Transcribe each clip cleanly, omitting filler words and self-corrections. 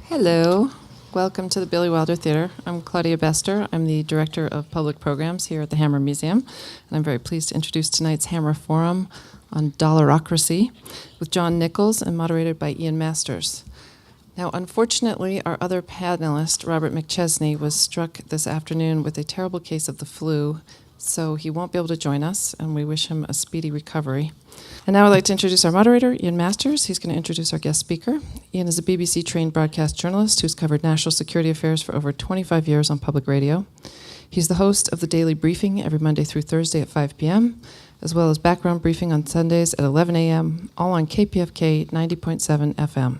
Hello. Welcome to the Billy Wilder Theater. I'm Claudia Bester. I'm the Director of Public Programs here at the Hammer Museum, and I'm very pleased to introduce tonight's Hammer Forum on Dollarocracy with John Nichols and moderated by Ian Masters. Now, unfortunately, our other panelist, Robert McChesney, was struck this afternoon with a terrible case of the flu, so he won't be able to join us, and we wish him a speedy recovery. And now I'd like to introduce our moderator, Ian Masters. He's going to introduce our guest speaker. Ian is a BBC-trained broadcast journalist who's covered national security affairs for over 25 years on public radio. He's the host of the Daily Briefing every Monday through Thursday at 5 p.m., as well as Background Briefing on Sundays at 11 a.m., all on KPFK 90.7 FM.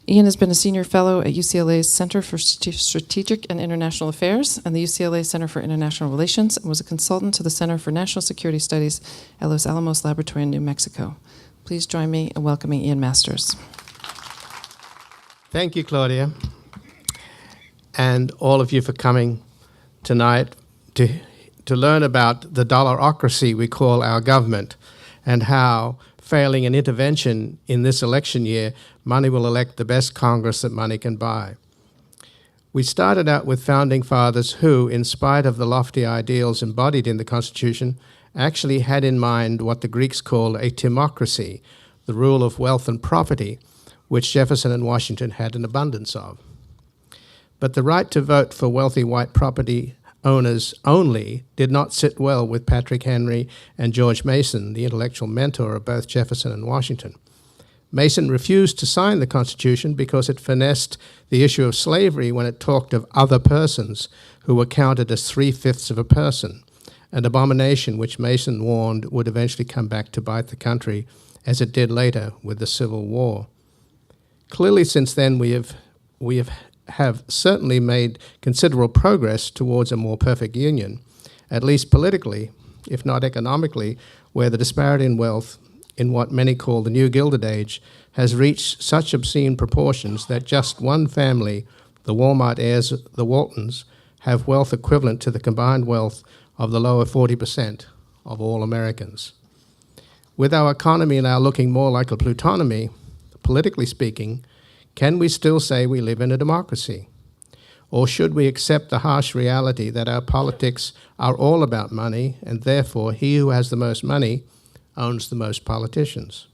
Ian has been a senior fellow at UCLA's Center for Strategic and International Affairs and the UCLA Center for International Relations, and was a consultant to the Center for National Security Studies at Los Alamos Laboratory in New Mexico. Please join me in welcoming Ian Masters. Thank you, Claudia, and all of you for coming tonight to learn about the dollarocracy we call our government and how, failing an intervention in this election year, money will elect the best Congress that money can buy. We started out with founding fathers who, in spite of the lofty ideals embodied in the Constitution, actually had in mind what the Greeks called a timocracy, the rule of wealth and property, which Jefferson and Washington had an abundance of. But the right to vote for wealthy white property owners only did not sit well with Patrick Henry and George Mason, the intellectual mentor of both Jefferson and Washington. Mason refused to sign the Constitution because it finessed the issue of slavery when it talked of other persons who were counted as 3/5 of a person, an abomination which Mason warned would eventually come back to bite the country, as it did later with the Civil War. Clearly, since then, we have certainly made considerable progress towards a more perfect union, at least politically, if not economically, where the disparity in wealth in what many call the New Gilded Age has reached such obscene proportions that just one family, the Walmart heirs, the Waltons, have wealth equivalent to the combined wealth of the lower 40% of all Americans. With our economy now looking more like a plutonomy, politically speaking, can we still say we live in a democracy? Or should we accept the harsh reality that our politics are all about money, and therefore he who has the most money owns the most politicians?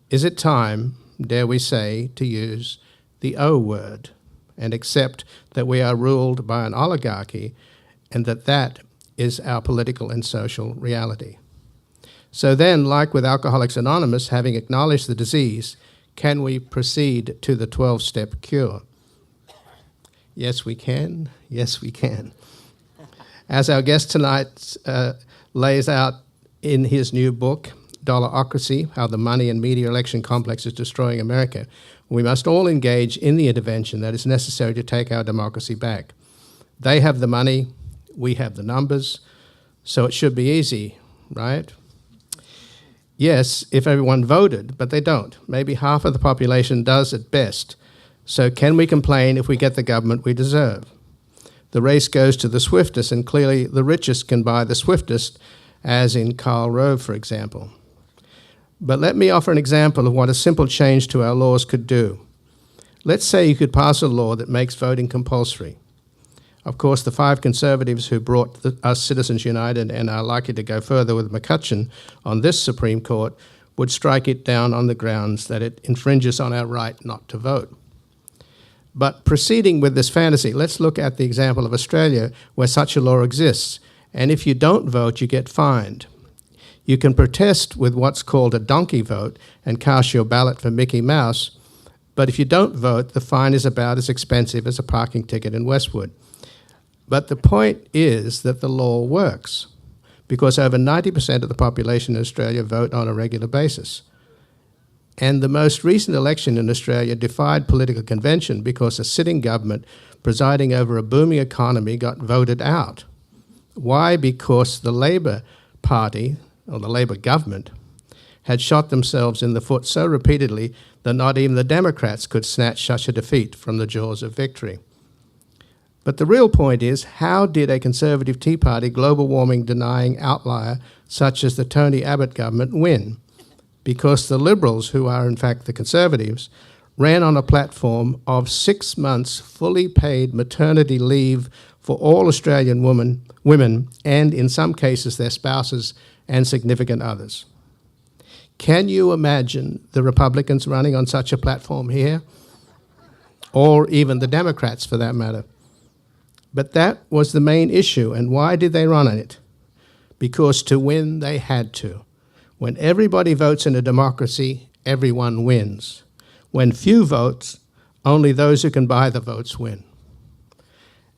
Is it time, dare we say, to use the O word and accept that we are ruled by an oligarchy and that is our political and social reality? So then, like with Alcoholics Anonymous, having acknowledged the disease, can we proceed to the 12-step cure? Yes, we can. Yes, we can. As our guest tonight lays out in his new book, Dollarocracy, How the Money and Media Election Complex is Destroying America, we must all engage in the intervention that is necessary to take our democracy back. They have the money, we have the numbers, so it should be easy, right? Yes, if everyone voted, but they don't. Maybe half of the population does at best. So can we complain if we get the government we deserve? The race goes to the swiftest, and clearly the richest can buy the swiftest, as in Karl Rove, for example. But let me offer an example of what a simple change to our laws could do. Let's say you could pass a law that makes voting compulsory. Of course, the 5 conservatives who brought us Citizens United and are likely to go further with McCutcheon on this Supreme Court would strike it down on the grounds that it infringes on our right not to vote. But proceeding with this fantasy, let's look at the example of Australia where such a law exists. And if you don't vote, you get fined. You can protest with what's called a donkey vote and cast your ballot for Mickey Mouse, but if you don't vote, the fine is about as expensive as a parking ticket in Westwood. But the point is that the law works, because over 90% of the population in Australia vote on a regular basis. And the most recent election in Australia defied political convention because a sitting government presiding over a booming economy got voted out. Why? Because the Labor Party, or the Labor government, had shot themselves in the foot so repeatedly that not even the Democrats could snatch such a defeat from the jaws of victory. But the real point is, how did a Conservative Tea Party global warming denying outlier such as the Tony Abbott government win? Because the Liberals, who are in fact the Conservatives, ran on a platform of 6 months fully paid maternity leave for all Australian women and, in some cases, their spouses and significant others. Can you imagine the Republicans running on such a platform here? Or even the Democrats, for that matter. But that was the main issue, and why did they run on it? Because to win, they had to. When everybody votes in a democracy, everyone wins. When few votes, only those who can buy the votes win.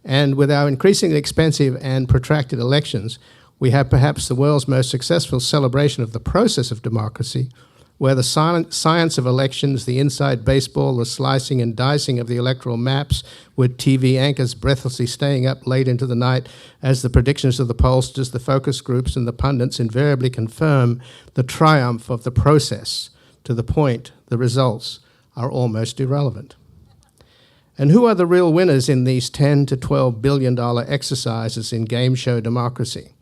And with our increasingly expensive and protracted elections, we have perhaps the world's most successful celebration of the process of democracy, where the science of elections, the inside baseball, the slicing and dicing of the electoral maps, with TV anchors breathlessly staying up late into the night as the predictions of the pollsters, the focus groups, and the pundits invariably confirm the triumph of the process, to the point the results are almost irrelevant. And who are the real winners in these $10 to $12 billion exercises in game show democracy?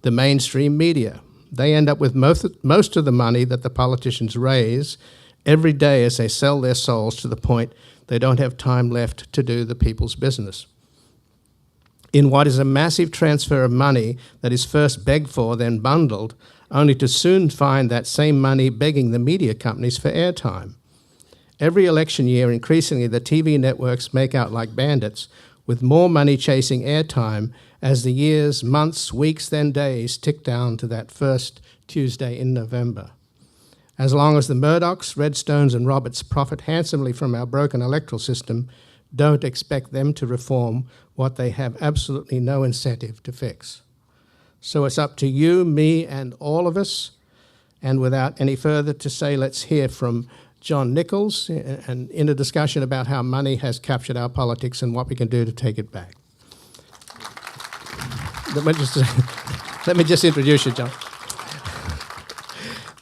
The mainstream media. They end up with most of the money that the politicians raise every day as they sell their souls to the point they don't have time left to do the people's business. In what is a massive transfer of money that is first begged for, then bundled, only to soon find that same money begging the media companies for airtime. Every election year, increasingly, the TV networks make out like bandits, with more money chasing airtime as the years, months, weeks, then days tick down to that first Tuesday in November. As long as the Murdochs, Redstones, and Roberts profit handsomely from our broken electoral system, don't expect them to reform what they have absolutely no incentive to fix. So it's up to you, me, and all of us. And without any further to say, let's hear from John Nichols and in a discussion about how money has captured our politics and what we can do to take it back. Let me just introduce you, John.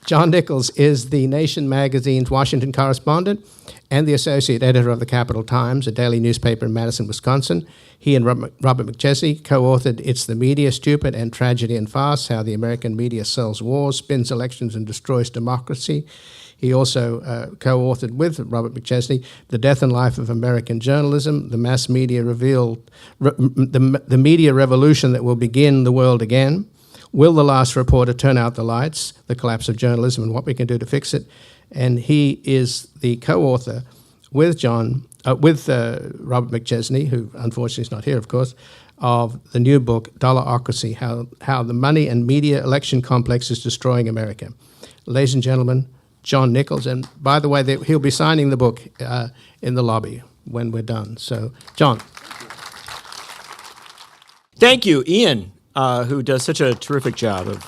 John Nichols is the Nation magazine's Washington correspondent and the associate editor of the Capital Times, a daily newspaper in Madison, Wisconsin. He and Robert McChesney co-authored It's the Media, Stupid and Tragedy and Farce, How the American Media Sells Wars, Spins Elections and Destroys Democracy. He also co-authored with Robert McChesney The Death and Life of American Journalism, The Mass Media Revealed, the Media Revolution That Will Begin the World Again, Will the Last Reporter Turn Out the Lights, The Collapse of Journalism and What We Can Do to Fix It. And he is the co-author with Robert McChesney, who unfortunately is not here, of course, of the new book, Dollarocracy, How the Money and Media Election Complex is Destroying America. Ladies and gentlemen, John Nichols, and by the way, he'll be signing the book in the lobby when we're done. So, John. Thank you, Ian, who does such a terrific job of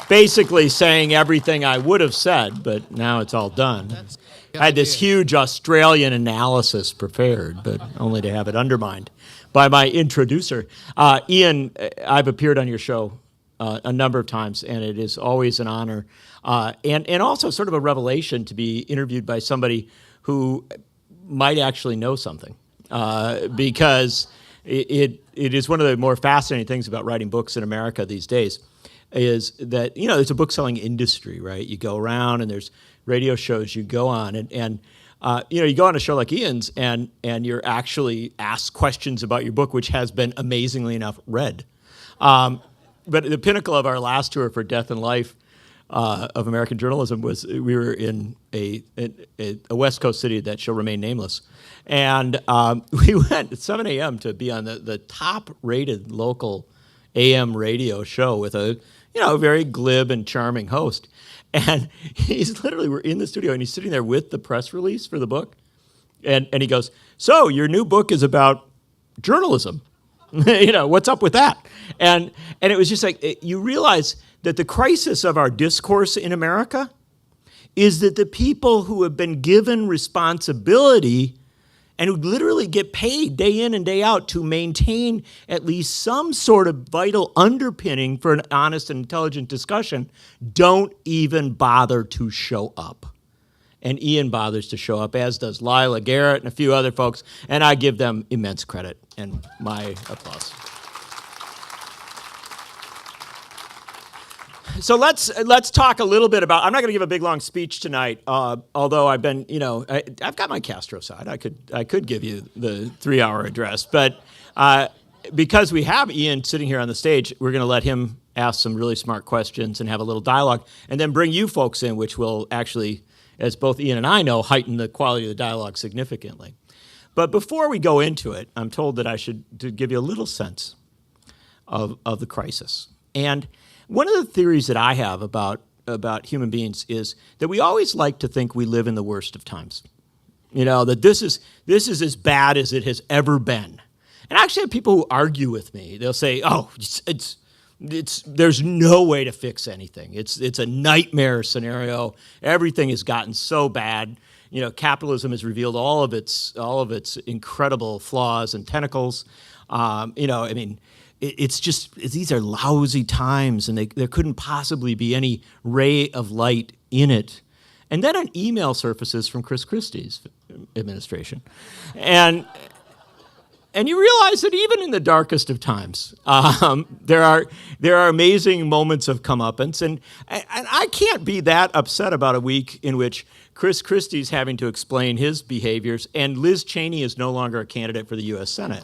basically saying everything I would have said, but now it's all done. I had this huge Australian analysis prepared, but only to have it undermined by my introducer. Ian, I've appeared on your show a number of times, and it is always an honor. And also sort of a revelation to be interviewed by somebody who might actually know something, because it is one of the more fascinating things about writing books in America these days is that, there's a book-selling industry, right? You go around and there's radio shows you go on, and you go on a show like Ian's and you're actually asked questions about your book, which has been amazingly enough read. But the pinnacle of our last tour for Death and Life of American Journalism was we were in a West Coast city that shall remain nameless. And we went at 7 a.m. to be on the top-rated local AM radio show with a very glib and charming host. And we're in the studio, and he's sitting there with the press release for the book. And he goes, "So, your new book is about journalism. What's up with that?" And it was just like, you realize that the crisis of our discourse in America is that the people who have been given responsibility and who literally get paid day in and day out to maintain at least some sort of vital underpinning for an honest and intelligent discussion don't even bother to show up. And Ian bothers to show up, as does Lila Garrett and a few other folks, and I give them immense credit and my applause. So let's talk a little bit about. I'm not going to give a big long speech tonight, although I've been, I've got my Castro side. I could give you the 3-hour address, but because we have Ian sitting here on the stage, we're going to let him ask some really smart questions and have a little dialogue, and then bring you folks in, which will actually, as both Ian and I know, heighten the quality of the dialogue significantly. But before we go into it, I'm told that I should give you a little sense of the crisis. And one of the theories that I have about human beings is that we always like to think we live in the worst of times. That this is as bad as it has ever been. And I actually have people who argue with me. They'll say, "Oh, there's no way to fix anything. It's a nightmare scenario. Everything has gotten so bad. Capitalism has revealed all of its incredible flaws and tentacles. It's just these are lousy times, and there couldn't possibly be any ray of light in it." And then an email surfaces from Chris Christie's administration, and you realize that even in the darkest of times, there are amazing moments of comeuppance, and I can't be that upset about a week in which Chris Christie's having to explain his behaviors, and Liz Cheney is no longer a candidate for the U.S. Senate.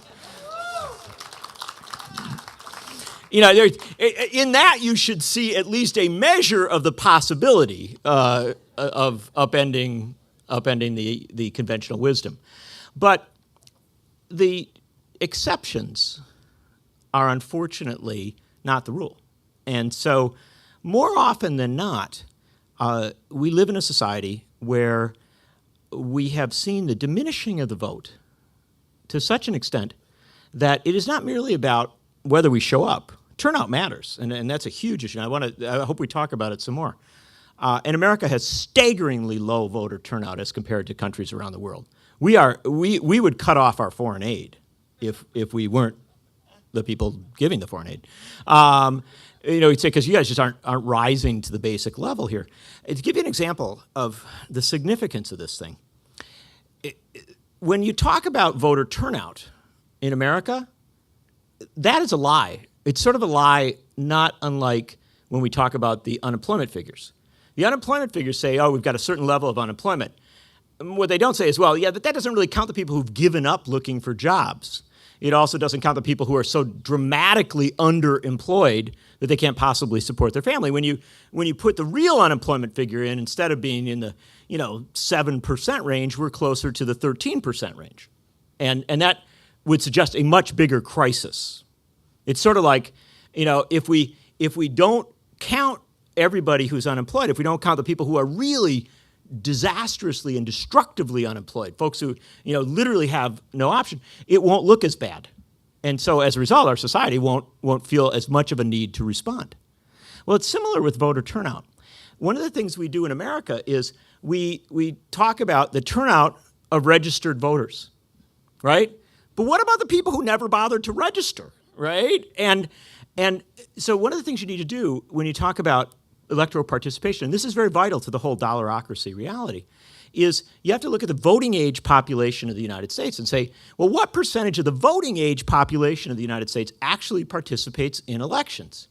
In that you should see at least a measure of the possibility of upending the conventional wisdom, but the exceptions are unfortunately not the rule. And so more often than not, we live in a society where we have seen the diminishing of the vote to such an extent that it is not merely about whether we show up. Turnout matters, and that's a huge issue. I hope we talk about it some more. And America has staggeringly low voter turnout as compared to countries around the world. We would cut off our foreign aid if we weren't the people giving the foreign aid. You'd say, because you guys just aren't rising to the basic level here. To give you an example of the significance of this thing, when you talk about voter turnout in America, that is a lie. It's sort of a lie, not unlike when we talk about the unemployment figures. The unemployment figures say, oh, we've got a certain level of unemployment. What they don't say is, well, yeah, but that doesn't really count the people who've given up looking for jobs. It also doesn't count the people who are so dramatically underemployed that they can't possibly support their family. When you put the real unemployment figure in, instead of being in the 7% range, we're closer to the 13% range, and that would suggest a much bigger crisis. It's sort of like, if we don't count everybody who's unemployed, if we don't count the people who are really disastrously and destructively unemployed, folks who literally have no option, it won't look as bad. And so as a result, our society won't feel as much of a need to respond. Well, it's similar with voter turnout. One of the things we do in America is we talk about the turnout of registered voters, right? But what about the people who never bothered to register, right? And so one of the things you need to do when you talk about electoral participation, and this is very vital to the whole dollarocracy reality, is you have to look at the voting age population of the United States and say, well, what percentage of the voting age population of the United States actually participates in elections?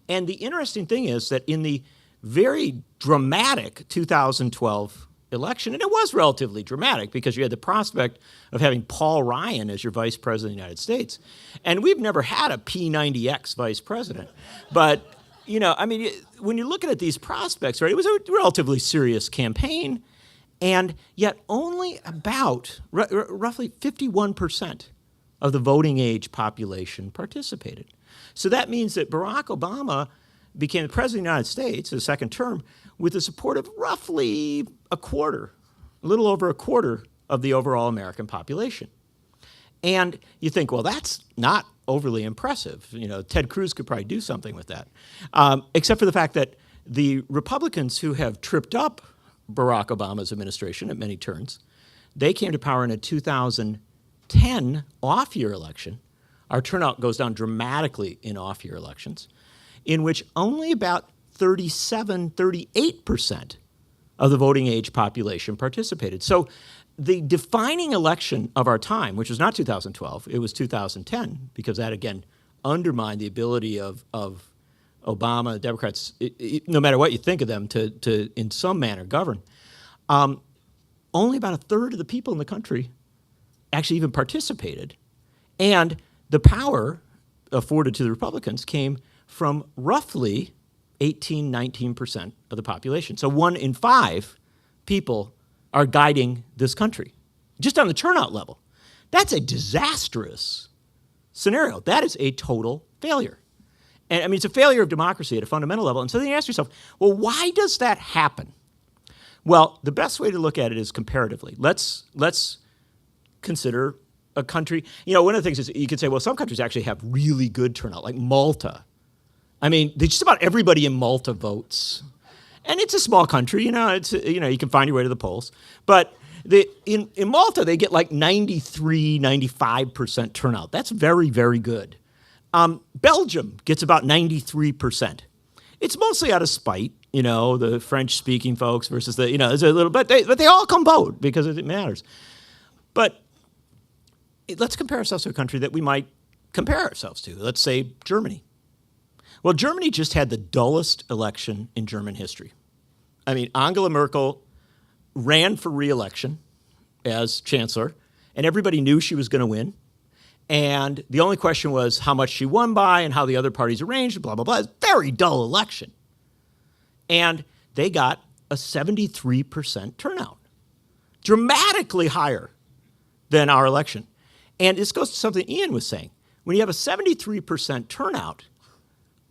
And the interesting thing is that in the very dramatic 2012 election, and it was relatively dramatic because you had the prospect of having Paul Ryan as your vice president of the United States. And we've never had a P90X vice president. But when you're looking at these prospects, right, it was a relatively serious campaign, and yet only about roughly 51% of the voting age population participated. So that means that Barack Obama became the president of the United States, his second term, with the support of roughly a little over a quarter of the overall American population. And you think, well, that's not overly impressive. Ted Cruz could probably do something with that, except for the fact that the Republicans who have tripped up Barack Obama's administration at many turns, they came to power in a 2010 off-year election. Our turnout goes down dramatically in off-year elections, in which only about 38% of the voting age population participated. So the defining election of our time, which was not 2012, it was 2010, because that, again, undermined the ability of Obama, Democrats, no matter what you think of them, to in some manner govern. Only about a third of the people in the country actually even participated. And the power afforded to the Republicans came from roughly 18, 19% of the population. So 1 in 5 people are guiding this country, just on the turnout level. That's a disastrous scenario. That is a total failure. And I mean, it's a failure of democracy at a fundamental level. And so then you ask yourself, well, why does that happen? Well, the best way to look at it is comparatively. Let's consider a country. You know, one of the things is you could say, well, some countries actually have really good turnout, like Malta. I mean, just about everybody in Malta votes. And it's a small country, you can find your way to the polls. But in Malta, they get like 93, 95% turnout. That's very, very good. Belgium gets about 93%. It's mostly out of spite, the French-speaking folks versus there's a little, but they all come vote because it matters. But let's compare ourselves to a country that we might compare ourselves to. Let's say Germany. Well, Germany just had the dullest election in German history. I mean, Angela Merkel ran for re-election as chancellor, and everybody knew she was going to win. And the only question was how much she won by and how the other parties arranged, blah, blah, blah. It's a very dull election. And they got a 73% turnout, dramatically higher than our election. And this goes to something Ian was saying. When you have a 73% turnout,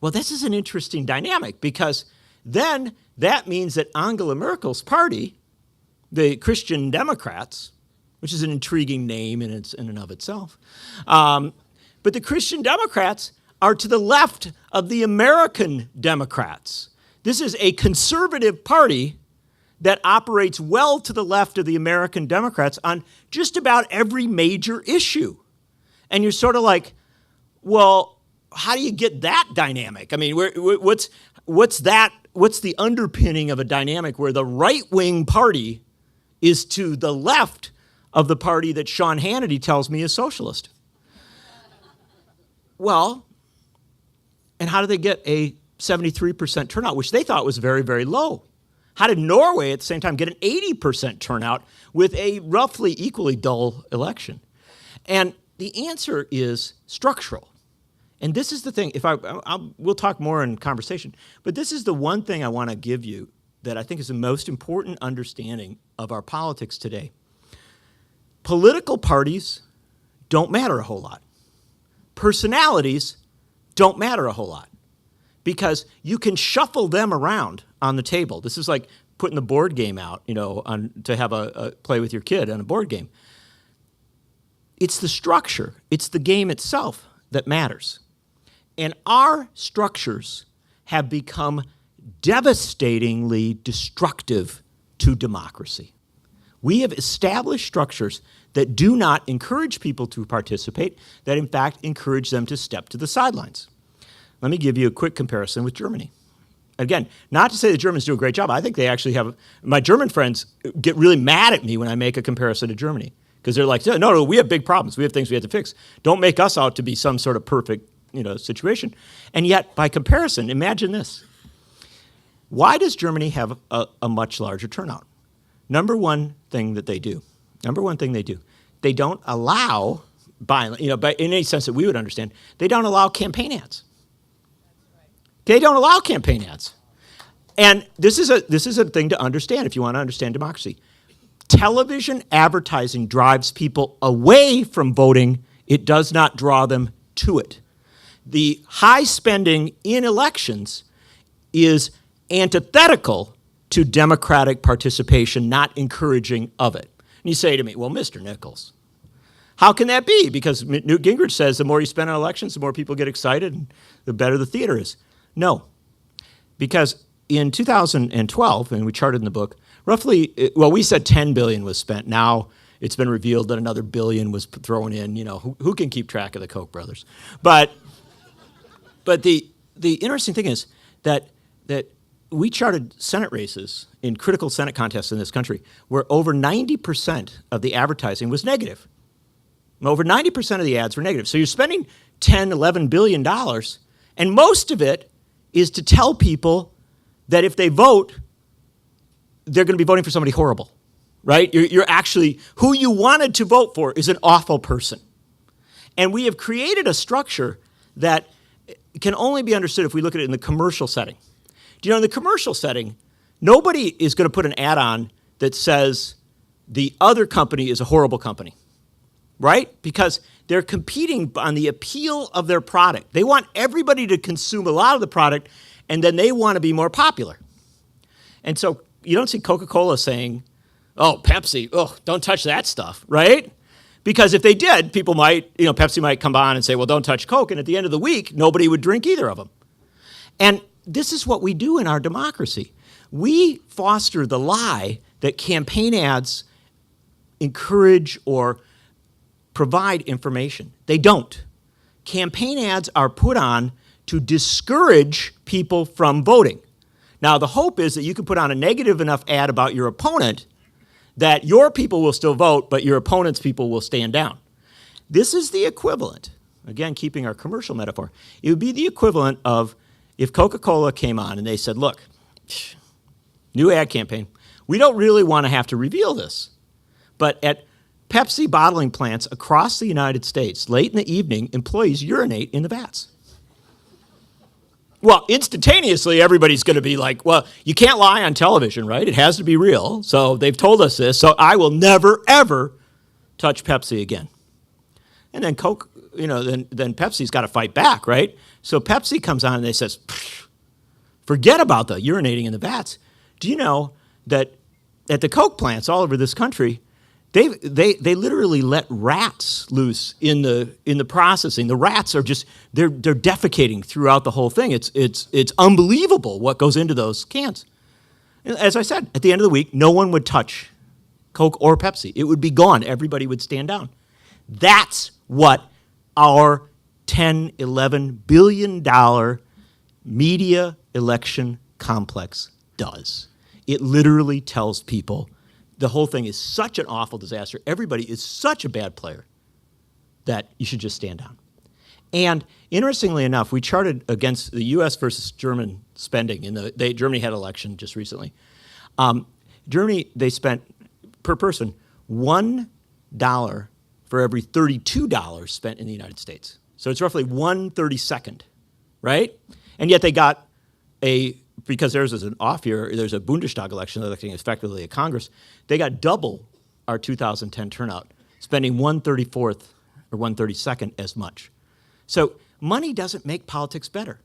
well, this is an interesting dynamic because then that means that Angela Merkel's party, the Christian Democrats, which is an intriguing name in and of itself, but the Christian Democrats are to the left of the American Democrats. This is a conservative party that operates well to the left of the American Democrats on just about every major issue. And you're sort of like, well, how do you get that dynamic? I mean, what's the underpinning of a dynamic where the right-wing party is to the left of the party that Sean Hannity tells me is socialist? Well, and how did they get a 73% turnout, which they thought was very, very low? How did Norway at the same time get an 80% turnout with a roughly equally dull election? And the answer is structural. And this is the thing, we'll talk more in conversation, but this is the one thing I want to give you that I think is the most important understanding of our politics today. Political parties don't matter a whole lot. Personalities don't matter a whole lot because you can shuffle them around on the table. This is like putting the board game out, to have a play with your kid on a board game. It's the structure, it's the game itself that matters. And our structures have become devastatingly destructive to democracy. We have established structures that do not encourage people to participate, that in fact encourage them to step to the sidelines. Let me give you a quick comparison with Germany. Again, not to say the Germans do a great job. I think they actually have, my German friends get really mad at me when I make a comparison to Germany because they're like, no, we have big problems. We have things we have to fix. Don't make us out to be some sort of perfect situation. And yet, by comparison, imagine this. Why does Germany have a much larger turnout? Number one thing they do, they don't allow, by in any sense that we would understand, they don't allow campaign ads. They don't allow campaign ads. And this is a thing to understand if you want to understand democracy. Television advertising drives people away from voting. It does not draw them to it. The high spending in elections is antithetical to democratic participation, not encouraging of it. And you say to me, well, Mr. Nichols, how can that be? Because Newt Gingrich says the more you spend on elections, the more people get excited and the better the theater is. No, because in 2012, and we charted in the book, roughly, we said 10 billion was spent. Now it's been revealed that another billion was thrown in. Who can keep track of the Koch brothers? But the interesting thing is that we charted Senate races in critical Senate contests in this country where over 90% of the advertising was negative. Over 90% of the ads were negative. So you're spending $10, $11 billion, and most of it is to tell people that if they vote, they're going to be voting for somebody horrible, right? You're actually, who you wanted to vote for is an awful person. And we have created a structure that can only be understood if we look at it in the commercial setting. Do you know, in the commercial setting, nobody is going to put an ad on that says the other company is a horrible company, right? Because they're competing on the appeal of their product. They want everybody to consume a lot of the product, and then they want to be more popular. And so you don't see Coca-Cola saying, oh, Pepsi, oh, don't touch that stuff, right? Because if they did, people might, Pepsi might come on and say, well, don't touch Coke, and at the end of the week, nobody would drink either of them. And this is what we do in our democracy. We foster the lie that campaign ads encourage or provide information. They don't. Campaign ads are put on to discourage people from voting. Now, the hope is that you can put on a negative enough ad about your opponent that your people will still vote, but your opponent's people will stand down. This is the equivalent, again, keeping our commercial metaphor, it would be the equivalent of if Coca-Cola came on and they said, look, new ad campaign, we don't really want to have to reveal this, but at Pepsi bottling plants across the United States, late in the evening, employees urinate in the vats. Well, instantaneously, everybody's going to be like, well, you can't lie on television, right? It has to be real. So they've told us this, so I will never, ever touch Pepsi again. And then Coke, then Pepsi's got to fight back, right? So Pepsi comes on and they says, forget about the urinating in the vats. Do you know that at the Coke plants all over this country, they literally let rats loose in the processing. The rats are just they're defecating throughout the whole thing. It's unbelievable what goes into those cans. As I said, at the end of the week, no one would touch Coke or Pepsi. It would be gone. Everybody would stand down. That's what our $10, $11 billion media election complex does. It literally tells people the whole thing is such an awful disaster. Everybody is such a bad player that you should just stand down. And interestingly enough, we charted against the U.S. versus German spending. Germany had an election just recently. Germany, they spent, per person, $1 for every $32 spent in the United States. So it's roughly 1/32, right? And yet they got because theirs is an off year, there's a Bundestag election electing effectively a Congress, they got double our 2010 turnout, spending 1/34 or 1/32 as much. So money doesn't make politics better.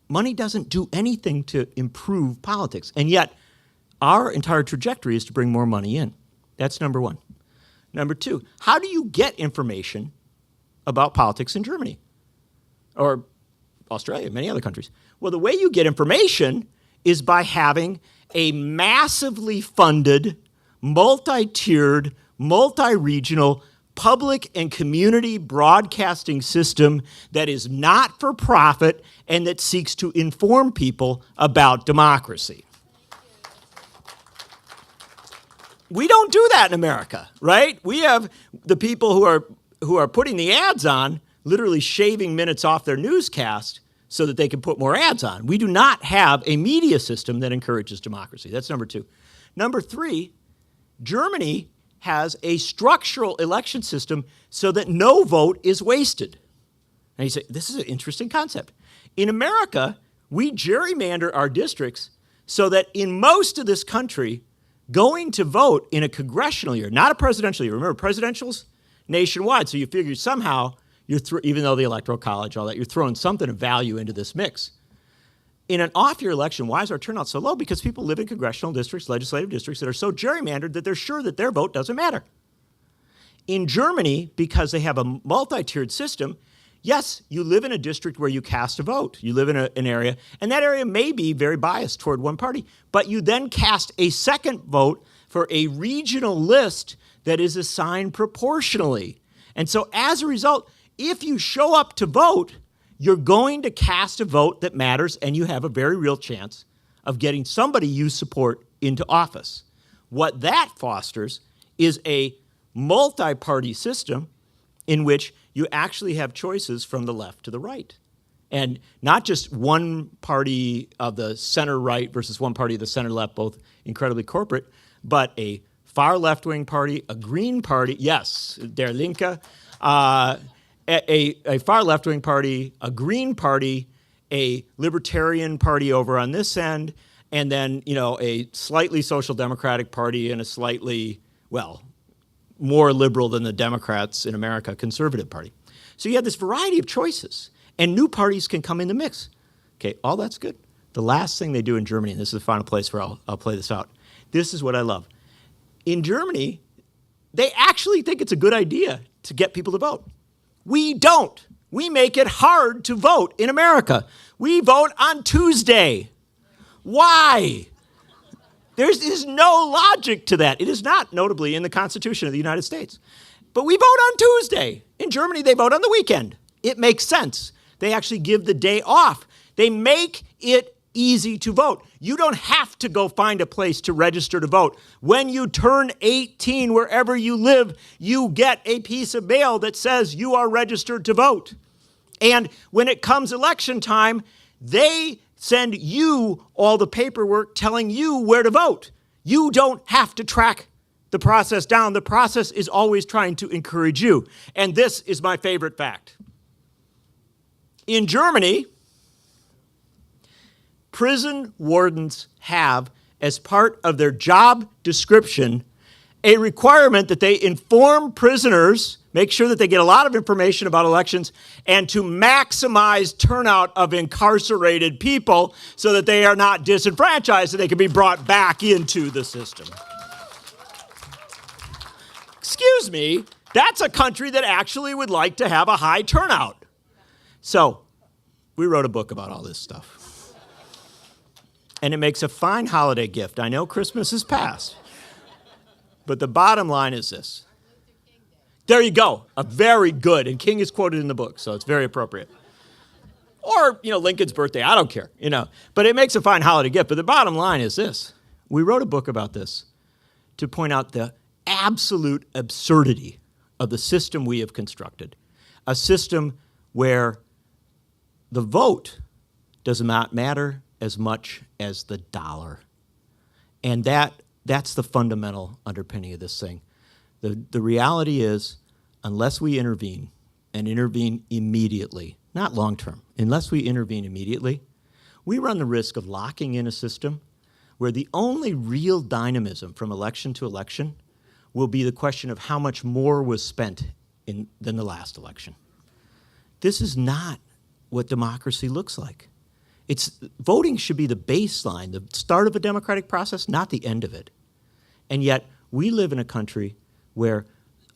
Money doesn't do anything to improve politics. And yet our entire trajectory is to bring more money in. That's number one. Number two, how do you get information about politics in Germany or Australia, many other countries? Well, the way you get information is by having a massively funded, multi-tiered, multi-regional public and community broadcasting system that is not for profit and that seeks to inform people about democracy. We don't do that in America, right? We have the people who are putting the ads on literally shaving minutes off their newscast so that they can put more ads on. We do not have a media system that encourages democracy. That's number two. Number three, Germany has a structural election system so that no vote is wasted. And you say, this is an interesting concept. In America, we gerrymander our districts so that in most of this country, going to vote in a congressional year, not a presidential year. Remember, presidential's nationwide, so you figure somehow even though the Electoral College, all that, you're throwing something of value into this mix. In an off-year election, why is our turnout so low? Because people live in congressional districts, legislative districts that are so gerrymandered that they're sure that their vote doesn't matter. In Germany, because they have a multi-tiered system, yes, you live in a district where you cast a vote. You live in an area, and that area may be very biased toward one party, but you then cast a second vote for a regional list that is assigned proportionally. And so as a result, if you show up to vote, you're going to cast a vote that matters, and you have a very real chance of getting somebody you support into office. What that fosters is a multi-party system in which you actually have choices from the left to the right. And not just one party of the center right versus one party of the center left, both incredibly corporate, but a far left-wing party, a green party, yes, Der Linke, a far left-wing party, a green party, a libertarian party over on this end, and then, a slightly social democratic party and a slightly, more liberal than the Democrats in America, conservative party. So you have this variety of choices, and new parties can come in the mix. Okay, all that's good. The last thing they do in Germany, and this is the final place where I'll play this out. This is what I love. In Germany, they actually think it's a good idea to get people to vote. We don't. We make it hard to vote in America. We vote on Tuesday. Why? There is no logic to that. It is not, notably, in the Constitution of the United States. But we vote on Tuesday. In Germany, they vote on the weekend. It makes sense. They actually give the day off. They make it easy to vote. You don't have to go find a place to register to vote. When you turn 18, wherever you live, you get a piece of mail that says you are registered to vote. And when it comes election time, they send you all the paperwork telling you where to vote. You don't have to track the process down. The process is always trying to encourage you. And this is my favorite fact. In Germany, prison wardens have, as part of their job description, a requirement that they inform prisoners, make sure that they get a lot of information about elections, and to maximize turnout of incarcerated people so that they are not disenfranchised and they can be brought back into the system. Excuse me, that's a country that actually would like to have a high turnout. So, we wrote a book about all this stuff. And it makes a fine holiday gift. I know Christmas is past. But the bottom line is this. There you go. A very good. And King is quoted in the book, so it's very appropriate. Or, Lincoln's birthday. I don't care, But it makes a fine holiday gift. But the bottom line is this. We wrote a book about this to point out the absolute absurdity of the system we have constructed. A system where the vote does not matter as much as the dollar. And that's the fundamental underpinning of this thing. The reality is, unless we intervene, and intervene immediately, not long term, unless we intervene immediately, we run the risk of locking in a system where the only real dynamism from election to election will be the question of how much more was spent than the last election. This is not what democracy looks like. Voting should be the baseline, the start of a democratic process, not the end of it. And yet, we live in a country where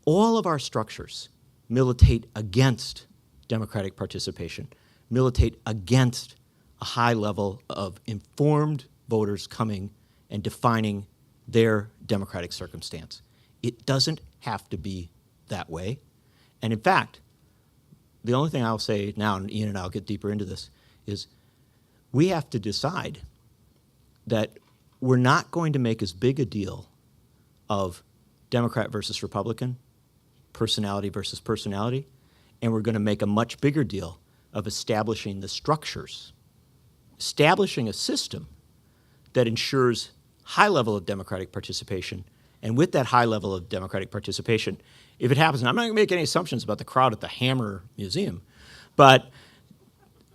all of our structures militate against democratic participation, militate against a high level of informed voters coming and defining their democratic circumstance. It doesn't have to be that way. And in fact, the only thing I'll say now, and Ian and I'll get deeper into this, is we have to decide that we're not going to make as big a deal of Democrat versus Republican, personality versus personality, and we're going to make a much bigger deal of establishing the structures, establishing a system that ensures high level of democratic participation. And with that high level of democratic participation, if it happens, and I'm not going to make any assumptions about the crowd at the Hammer Museum, but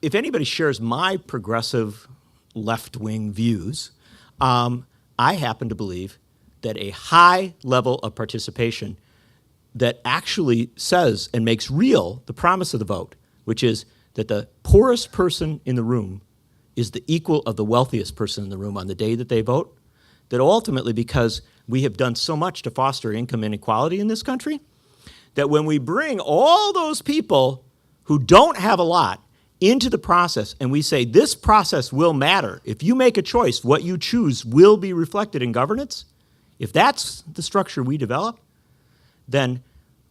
if anybody shares my progressive left-wing views, I happen to believe that a high level of participation that actually says and makes real the promise of the vote, which is that the poorest person in the room is the equal of the wealthiest person in the room on the day that they vote, that ultimately, because we have done so much to foster income inequality in this country, that when we bring all those people who don't have a lot into the process and we say this process will matter, if you make a choice, what you choose will be reflected in governance, if that's the structure we develop, then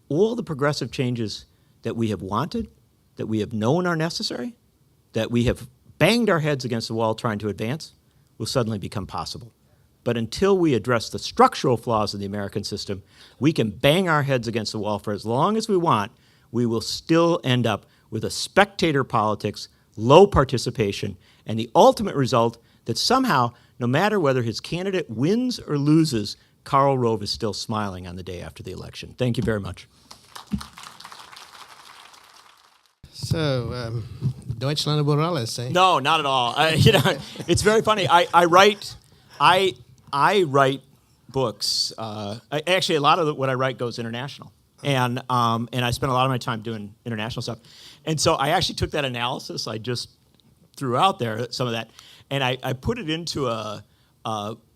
all the progressive changes that we have wanted, that we have known are necessary, that we have banged our heads against the wall trying to advance, will suddenly become possible. But until we address the structural flaws of the American system, we can bang our heads against the wall for as long as we want. We will still end up with a spectator politics low participation, and the ultimate result that somehow, no matter whether his candidate wins or loses, Karl Rove is still smiling on the day after the election. Thank you very much. So, Deutschland über alles, eh? No, not at all. It's very funny. I write books. Actually, a lot of what I write goes international, and I spend a lot of my time doing international stuff. And so I actually took that analysis I just threw out there, some of that, and I put it into a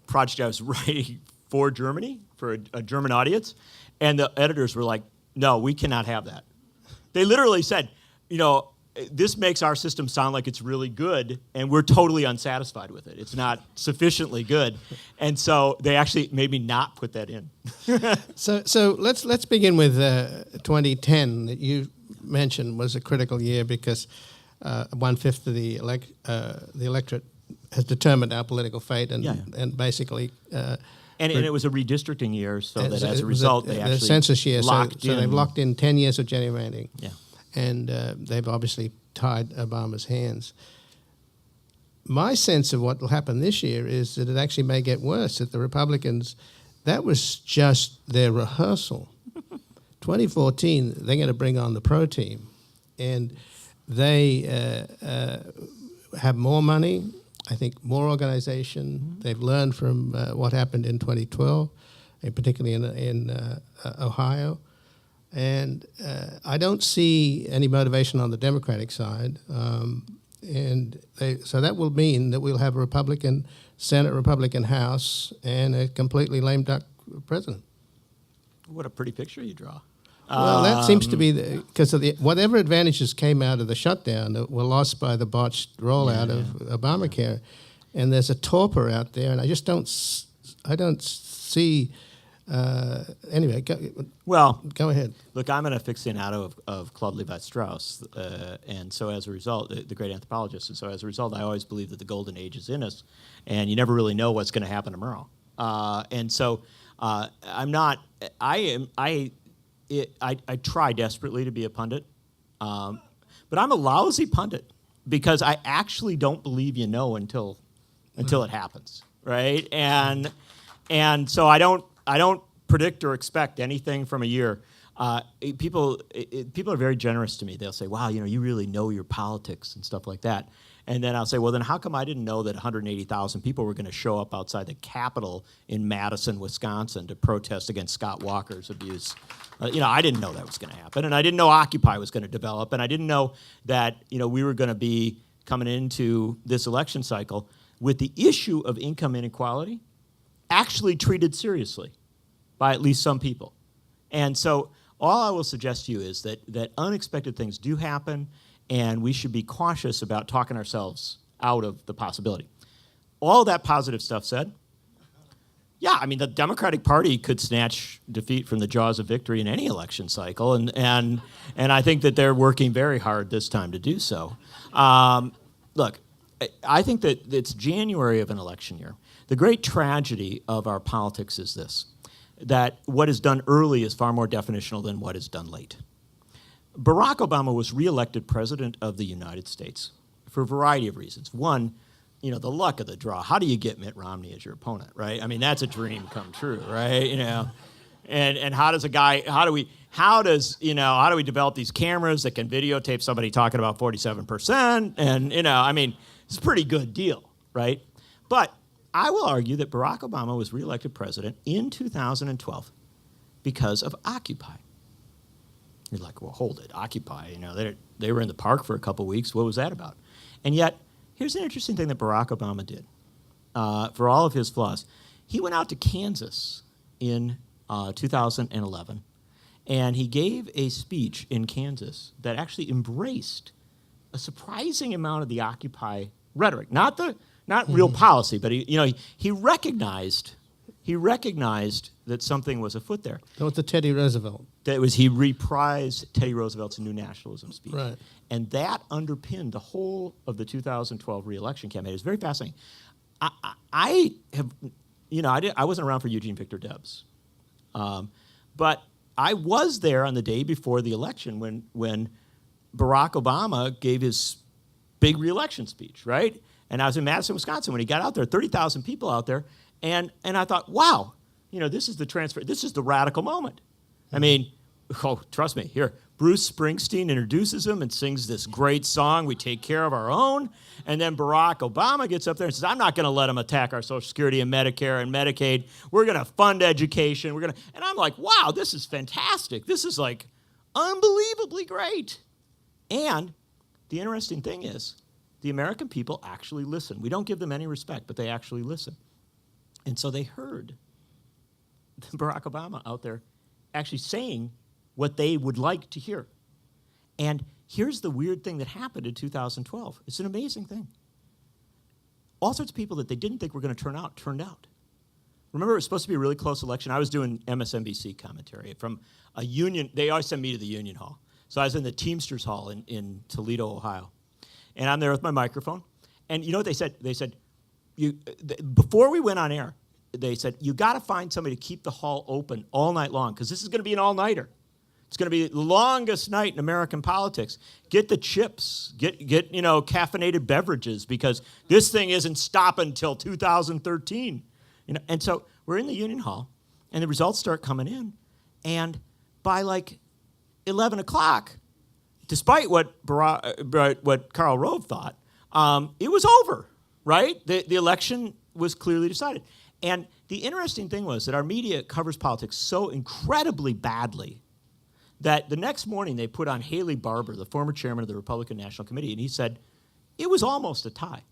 project I was writing for Germany, for a German audience, and the editors were like, "No, we cannot have that." They literally said, this makes our system sound like it's really good, and we're totally unsatisfied with it. It's not sufficiently good. And so they actually made me not put that in. So let's begin with 2010 that you mentioned was a critical year because 1/5 of the electorate has determined our political fate, and basically. And it was a redistricting year, so that as a result, they actually the census year, locked so in. they've locked in 10 years of gerrymandering. Yeah. And they've obviously tied Obama's hands. My sense of what will happen this year is that it actually may get worse, that the Republicans, that was just their rehearsal. 2014, they're going to bring on the pro team. And they have more money, I think more organization. Mm-hmm. They've learned from what happened in 2012, and particularly in Ohio. And I don't see any motivation on the Democratic side. So that will mean that we'll have a Republican Senate, Republican House, and a completely lame duck president. What a pretty picture you draw. Well, that seems to be because of whatever advantages came out of the shutdown that were lost by the botched rollout of Obamacare, and there's a torpor out there, and I don't see. Anyway, go ahead. Look, I'm an aficionado of Claude Levi-Strauss, and so as a result, the great anthropologist, and so as a result, I always believe that the golden age is in us, and you never really know what's going to happen tomorrow. And so I'm not. I try desperately to be a pundit, but I'm a lousy pundit because I actually don't believe you know until it happens, right? And so I don't predict or expect anything from a year. People are very generous to me. They'll say, "Wow, you really know your politics and stuff like that." And then I'll say, "Well, then how come I didn't know that 180,000 people were going to show up outside the Capitol in Madison, Wisconsin, to protest against Scott Walker's abuse?" I didn't know that was going to happen, and I didn't know Occupy was going to develop, and I didn't know that we were going to be coming into this election cycle with the issue of income inequality actually treated seriously by at least some people. And so all I will suggest to you is that unexpected things do happen, and we should be cautious about talking ourselves out of the possibility. All that positive stuff said, the Democratic Party could snatch defeat from the jaws of victory in any election cycle, and I think that they're working very hard this time to do so. Look, I think that it's January of an election year. The great tragedy of our politics is this, that what is done early is far more definitional than what is done late. Barack Obama was reelected president of the United States for a variety of reasons. One, the luck of the draw. How do you get Mitt Romney as your opponent, right? I mean, that's a dream come true, right? And how does how do we develop these cameras that can videotape somebody talking about 47%? And, it's a pretty good deal, right? But I will argue that Barack Obama was reelected president in 2012 because of Occupy. You're like, well, hold it, Occupy. They were in the park for a couple weeks. What was that about? And yet, here's an interesting thing that Barack Obama did. For all of his flaws, he went out to Kansas in 2011, and he gave a speech in Kansas that actually embraced a surprising amount of the Occupy rhetoric, not real policy, but he recognized that something was afoot there. That was the Teddy Roosevelt. He reprised Teddy Roosevelt's New Nationalism speech. Right. And that underpinned the whole of the 2012 re-election campaign. It's very fascinating. I wasn't around for Eugene Victor Debs, but I was there on the day before the election when Barack Obama gave his big re-election speech, right? And I was in Madison, Wisconsin when he got out there, 30,000 people out there, and I thought, wow, this is the transfer. This is the radical moment. I mean, trust me, here, Bruce Springsteen introduces him and sings this great song, We Take Care of Our Own, and then Barack Obama gets up there and says, I'm not going to let them attack our Social Security and Medicare and Medicaid. We're going to fund education. And I'm like, wow, this is fantastic. This is like unbelievably great. And the interesting thing is, the American people actually listen. We don't give them any respect, but they actually listen. And so they heard Barack Obama out there actually saying what they would like to hear. And here's the weird thing that happened in 2012. It's an amazing thing. All sorts of people that they didn't think were going to turn out turned out. Remember, it was supposed to be a really close election. I was doing MSNBC commentary from a union. They always send me to the Union Hall. So I was in the Teamsters Hall in Toledo, Ohio. And I'm there with my microphone. And you know what they said? They said, before we went on air, they said, you got to find somebody to keep the hall open all night long, because this is going to be an all-nighter. It's going to be the longest night in American politics. Get the chips, get caffeinated beverages, because this thing isn't stopping until 2013. And so we're in the Union Hall, and the results start coming in, and by like 11 o'clock, despite what Karl Rove thought, it was over, right? The election was clearly decided. And the interesting thing was that our media covers politics so incredibly badly that the next morning they put on Haley Barbour, the former chairman of the Republican National Committee, and he said, it was almost a tie.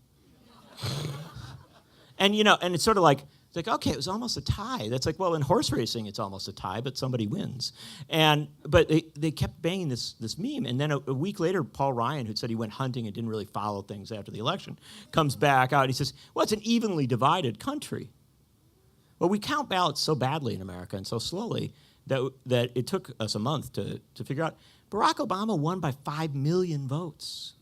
And it's sort of like, okay, it was almost a tie. That's like, well, in horse racing, it's almost a tie, but somebody wins. But they kept banging this meme. And then a week later, Paul Ryan, who said he went hunting and didn't really follow things after the election, comes back out and he says, well, it's an evenly divided country. Well, we count ballots so badly in America and so slowly that it took us a month to figure out. Barack Obama won by 5 million votes.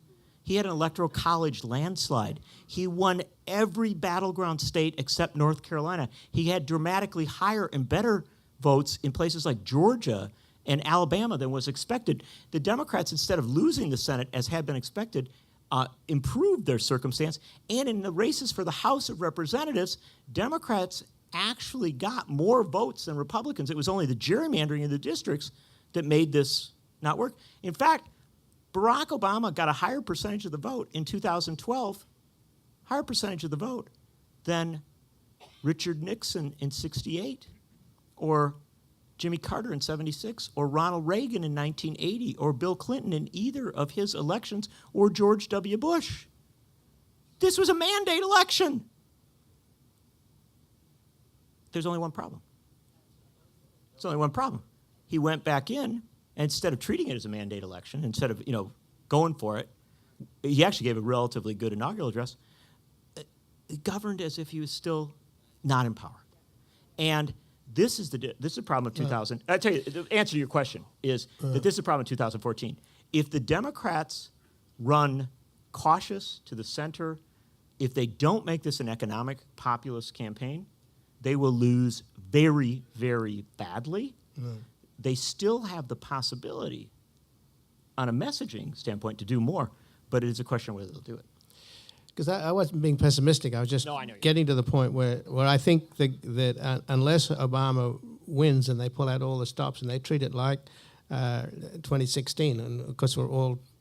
He had an electoral college landslide. He won every battleground state except North Carolina. He had dramatically higher and better votes in places like Georgia and Alabama than was expected. The Democrats, instead of losing the Senate, as had been expected, improved their circumstance. And in the races for the House of Representatives, Democrats actually got more votes than Republicans. It was only the gerrymandering of the districts that made this not work. In fact, Barack Obama got a higher percentage of the vote in 2012, higher percentage of the vote than Richard Nixon in 68, or Jimmy Carter in 76, or Ronald Reagan in 1980, or Bill Clinton in either of his elections, or George W. Bush. This was a mandate election. There's only one problem. There's only one problem. He went back in, and instead of treating it as a mandate election, instead of going for it, he actually gave a relatively good inaugural address. He governed as if he was still not in power. And this is the problem of 2000. I tell you, the answer to your question is that this is the problem of 2014. If the Democrats run cautious to the center, if they don't make this an economic populist campaign, they will lose very, very badly. They still have the possibility, on a messaging standpoint, to do more, but it is a question of whether they'll do it. Because I wasn't being pessimistic. I was just getting to the point where I think that unless Obama wins and they pull out all the stops and they treat it like 2016, and of course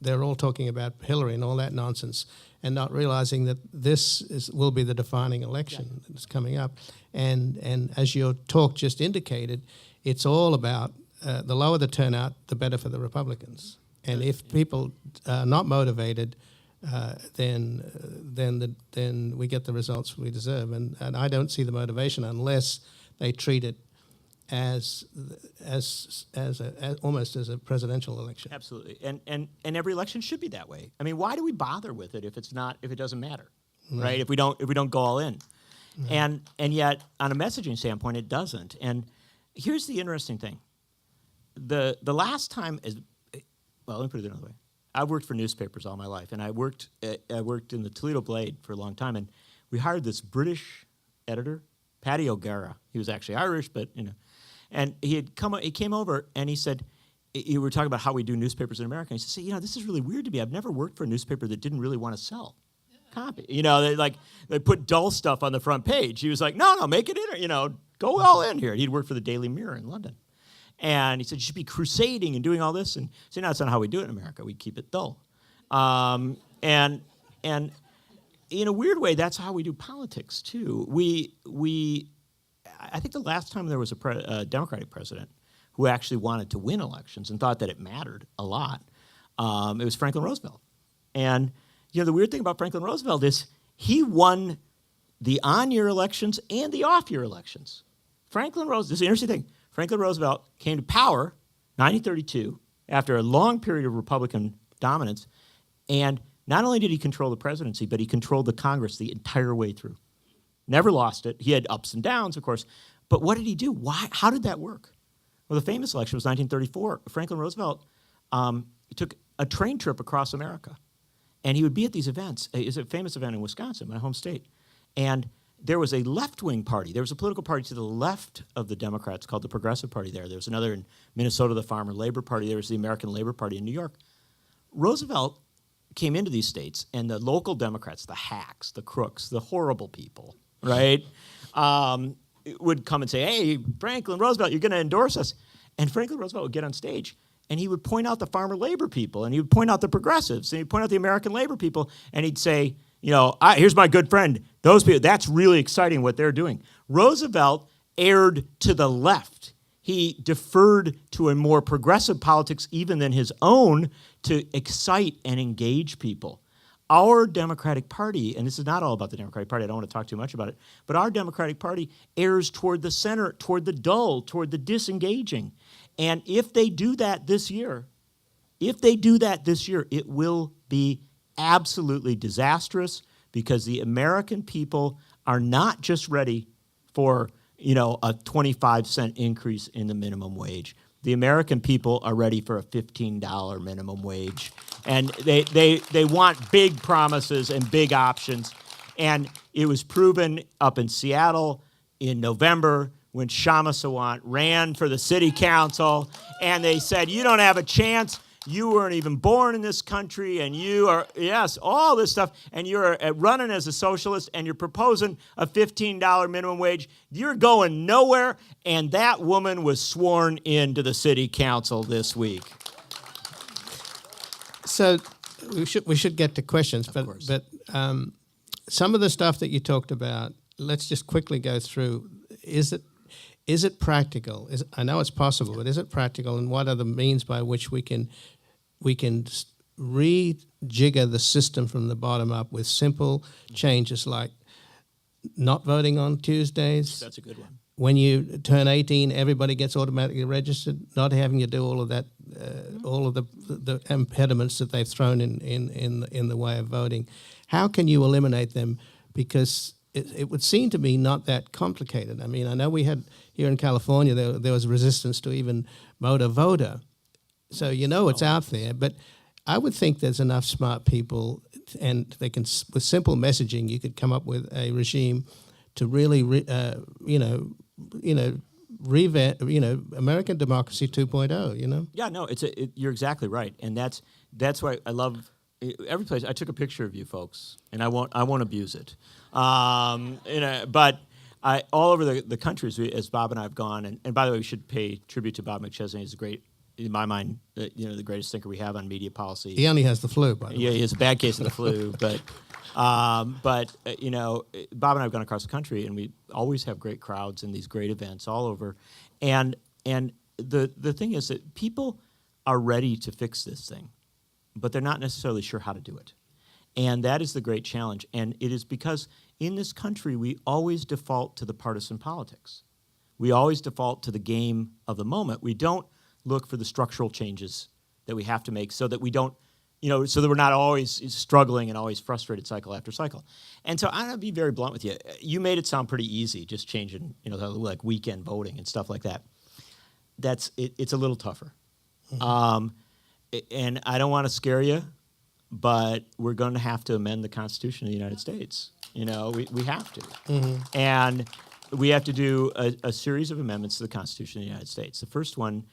they're all talking about Hillary and all that nonsense, and not realizing that this will be the defining election that's coming up. And as your talk just indicated, it's all about the lower the turnout, the better for the Republicans. And if people are not motivated, then we get the results we deserve. And I don't see the motivation unless they treat it as almost as a presidential election. Absolutely, and every election should be that way. I mean, why do we bother with it if it doesn't matter, right? If we don't go all in, and yet on a messaging standpoint, it doesn't. And here's the interesting thing: the last time is, well, let me put it another way. I've worked for newspapers all my life, and I worked in the Toledo Blade for a long time, and we hired this British editor, Paddy O'Gara. He was actually Irish, but and he came over and he said, you were talking about how we do newspapers in America. And he said, this is really weird to me. I've never worked for a newspaper that didn't really want to sell copy. They put dull stuff on the front page. He was like, no, make it go all in here. He'd worked for the Daily Mirror in London. And he said, you should be crusading and doing all this. And so that's not how we do it in America. We keep it dull. And in a weird way, that's how we do politics, too. I think the last time there was a Democratic president who actually wanted to win elections and thought that it mattered a lot, it was Franklin Roosevelt. And the weird thing about Franklin Roosevelt is he won the on-year elections and the off-year elections. This is the interesting thing. Franklin Roosevelt came to power 1932 after a long period of Republican dominance, and not only did he control the presidency, but he controlled the Congress the entire way through. Never lost it. He had ups and downs, of course. But what did he do? Why? How did that work? Well, the famous election was 1934. Franklin Roosevelt took a train trip across America. And he would be at these events. It's a famous event in Wisconsin, my home state. And there was a left-wing party. There was a political party to the left of the Democrats called the Progressive Party there. There was another in Minnesota, the Farmer Labor Party. There was the American Labor Party in New York. Roosevelt came into these states, and the local Democrats, the hacks, the crooks, the horrible people, right, would come and say, hey, Franklin Roosevelt, you're going to endorse us. And Franklin Roosevelt would get on stage, and he would point out the farmer labor people, and he would point out the progressives, and he'd point out the American labor people, and he'd say, here's my good friend. Those people, that's really exciting what they're doing. Roosevelt erred to the left. He deferred to a more progressive politics even than his own to excite and engage people. Our Democratic Party, and this is not all about the Democratic Party, I don't want to talk too much about it, but our Democratic Party errs toward the center, toward the dull, toward the disengaging. And if they do that this year, it will be absolutely disastrous because the American people are not just ready for, a 25-cent increase in the minimum wage. The American people are ready for a $15 minimum wage. And they want big promises and big options. And it was proven up in Seattle in November when Shama Sawant ran for the city council, and they said, you don't have a chance. You weren't even born in this country, and you are, all this stuff, and you're running as a socialist, and you're proposing a $15 minimum wage. You're going nowhere, and that woman was sworn into the city council this week. So we should get to questions, but some of the stuff that you talked about, let's just quickly go through. Is it practical? I know it's possible, but is it practical, and what are the means by which we can rejigger the system from the bottom up with simple changes like not voting on Tuesdays? That's a good one. When you turn 18, everybody gets automatically registered, not having to do all of that, all of the impediments that they've thrown in the way of voting. How can you eliminate them? Because it would seem to be not that complicated. I mean, I know we had here in California, there was resistance to even voter. So it's out there. But I would think there's enough smart people, and they can, with simple messaging, you could come up with a regime to really, revamp, American democracy 2.0. Yeah, no, you're exactly right, and that's why I love every place. I took a picture of you folks, and I won't abuse it. But all over the countries, as Bob and I have gone, and by the way, we should pay tribute to Bob McChesney. He's a great, in my mind, the greatest thinker we have on media policy. He only has the flu, by the way. Yeah, he has a bad case of the flu, but Bob and I have gone across the country, and we always have great crowds and these great events all over. And the thing is that people are ready to fix this thing, but they're not necessarily sure how to do it. And that is the great challenge. And it is because in this country, we always default to the partisan politics. We always default to the game of the moment. We don't look for the structural changes that we have to make so that we don't, so that we're not always struggling and always frustrated cycle after cycle. And so I'm going to be very blunt with you. You made it sound pretty easy, just changing, like weekend voting and stuff like that. It's a little tougher. Mm-hmm. And I don't want to scare you, but we're going to have to amend the Constitution of the United States. We have to. Mm-hmm. And we have to do a series of amendments to the Constitution of the United States. The first one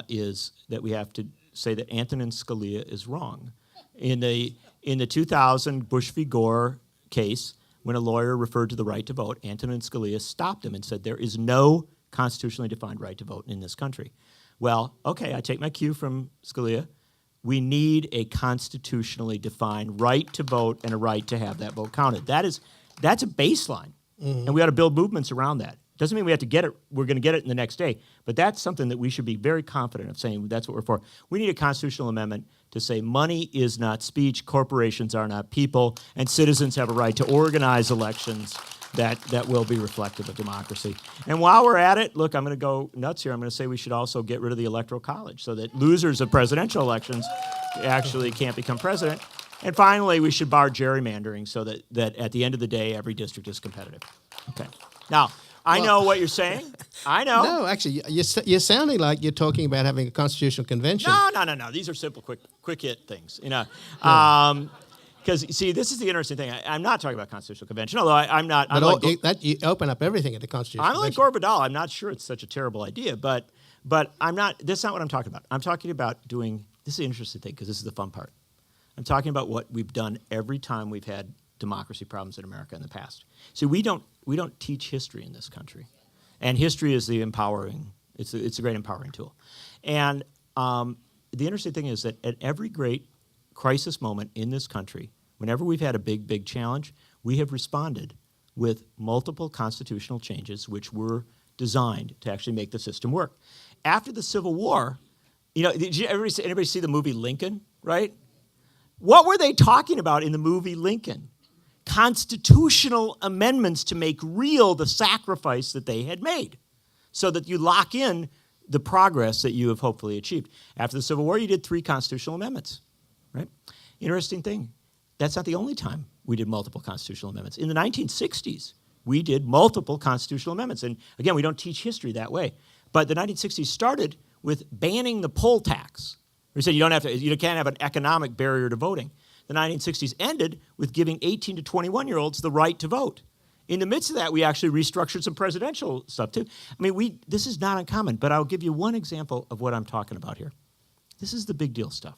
is that we have to say that Antonin Scalia is wrong. In the 2000 Bush v. Gore case, when a lawyer referred to the right to vote, Antonin Scalia stopped him and said, there is no constitutionally defined right to vote in this country. Well, okay, I take my cue from Scalia. We need a constitutionally defined right to vote and a right to have that vote counted. That's a baseline, and we ought to build movements around that. Doesn't mean we have to get it, we're going to get it in the next day, but that's something that we should be very confident of saying that's what we're for. We need a constitutional amendment to say money is not speech, corporations are not people, and citizens have a right to organize elections that will be reflective of democracy. And while we're at it, look, I'm going to go nuts here. I'm going to say we should also get rid of the Electoral College so that losers of presidential elections actually can't become president. And finally, we should bar gerrymandering so that at the end of the day, every district is competitive. Okay. Now, I know what you're saying. I know. No, actually, you're sounding like you're talking about having a constitutional convention. No. These are simple, quick hit things. Because, see, this is the interesting thing. I'm not talking about constitutional convention, although I'm not. But you open up everything at the constitutional convention. I'm like Gore Vidal. I'm not sure it's such a terrible idea, but I'm not. That's not what I'm talking about. I'm talking about doing. This is the interesting thing because this is the fun part. I'm talking about what we've done every time we've had democracy problems in America in the past. See, we don't teach history in this country, and history is the empowering. It's a great empowering tool, and the interesting thing is that at every great crisis moment in this country, whenever we've had a big challenge, we have responded with multiple constitutional changes which were designed to actually make the system work. After the Civil War, did anybody see the movie Lincoln, right? What were they talking about in the movie Lincoln? Constitutional amendments to make real the sacrifice that they had made so that you lock in the progress that you have hopefully achieved. After the Civil War, you did 3 constitutional amendments, right? Interesting thing. That's not the only time we did multiple constitutional amendments. In the 1960s, we did multiple constitutional amendments. And again, we don't teach history that way. But the 1960s started with banning the poll tax. We said you can't have an economic barrier to voting. The 1960s ended with giving 18 to 21-year-olds the right to vote. In the midst of that, we actually restructured some presidential stuff too. I mean, this is not uncommon, but I'll give you one example of what I'm talking about here. This is the big deal stuff.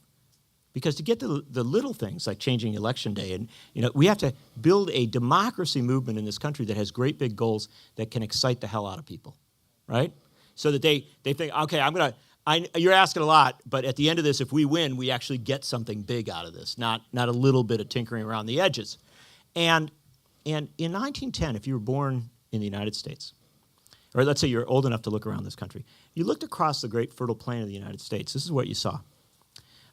Because to get to the little things like changing election day, and we have to build a democracy movement in this country that has great big goals that can excite the hell out of people, right? So that they think, okay, you're asking a lot, but at the end of this, if we win, we actually get something big out of this, not a little bit of tinkering around the edges. And in 1910, if you were born in the United States, or let's say you're old enough to look around this country, you looked across the great fertile plain of the United States. This is what you saw.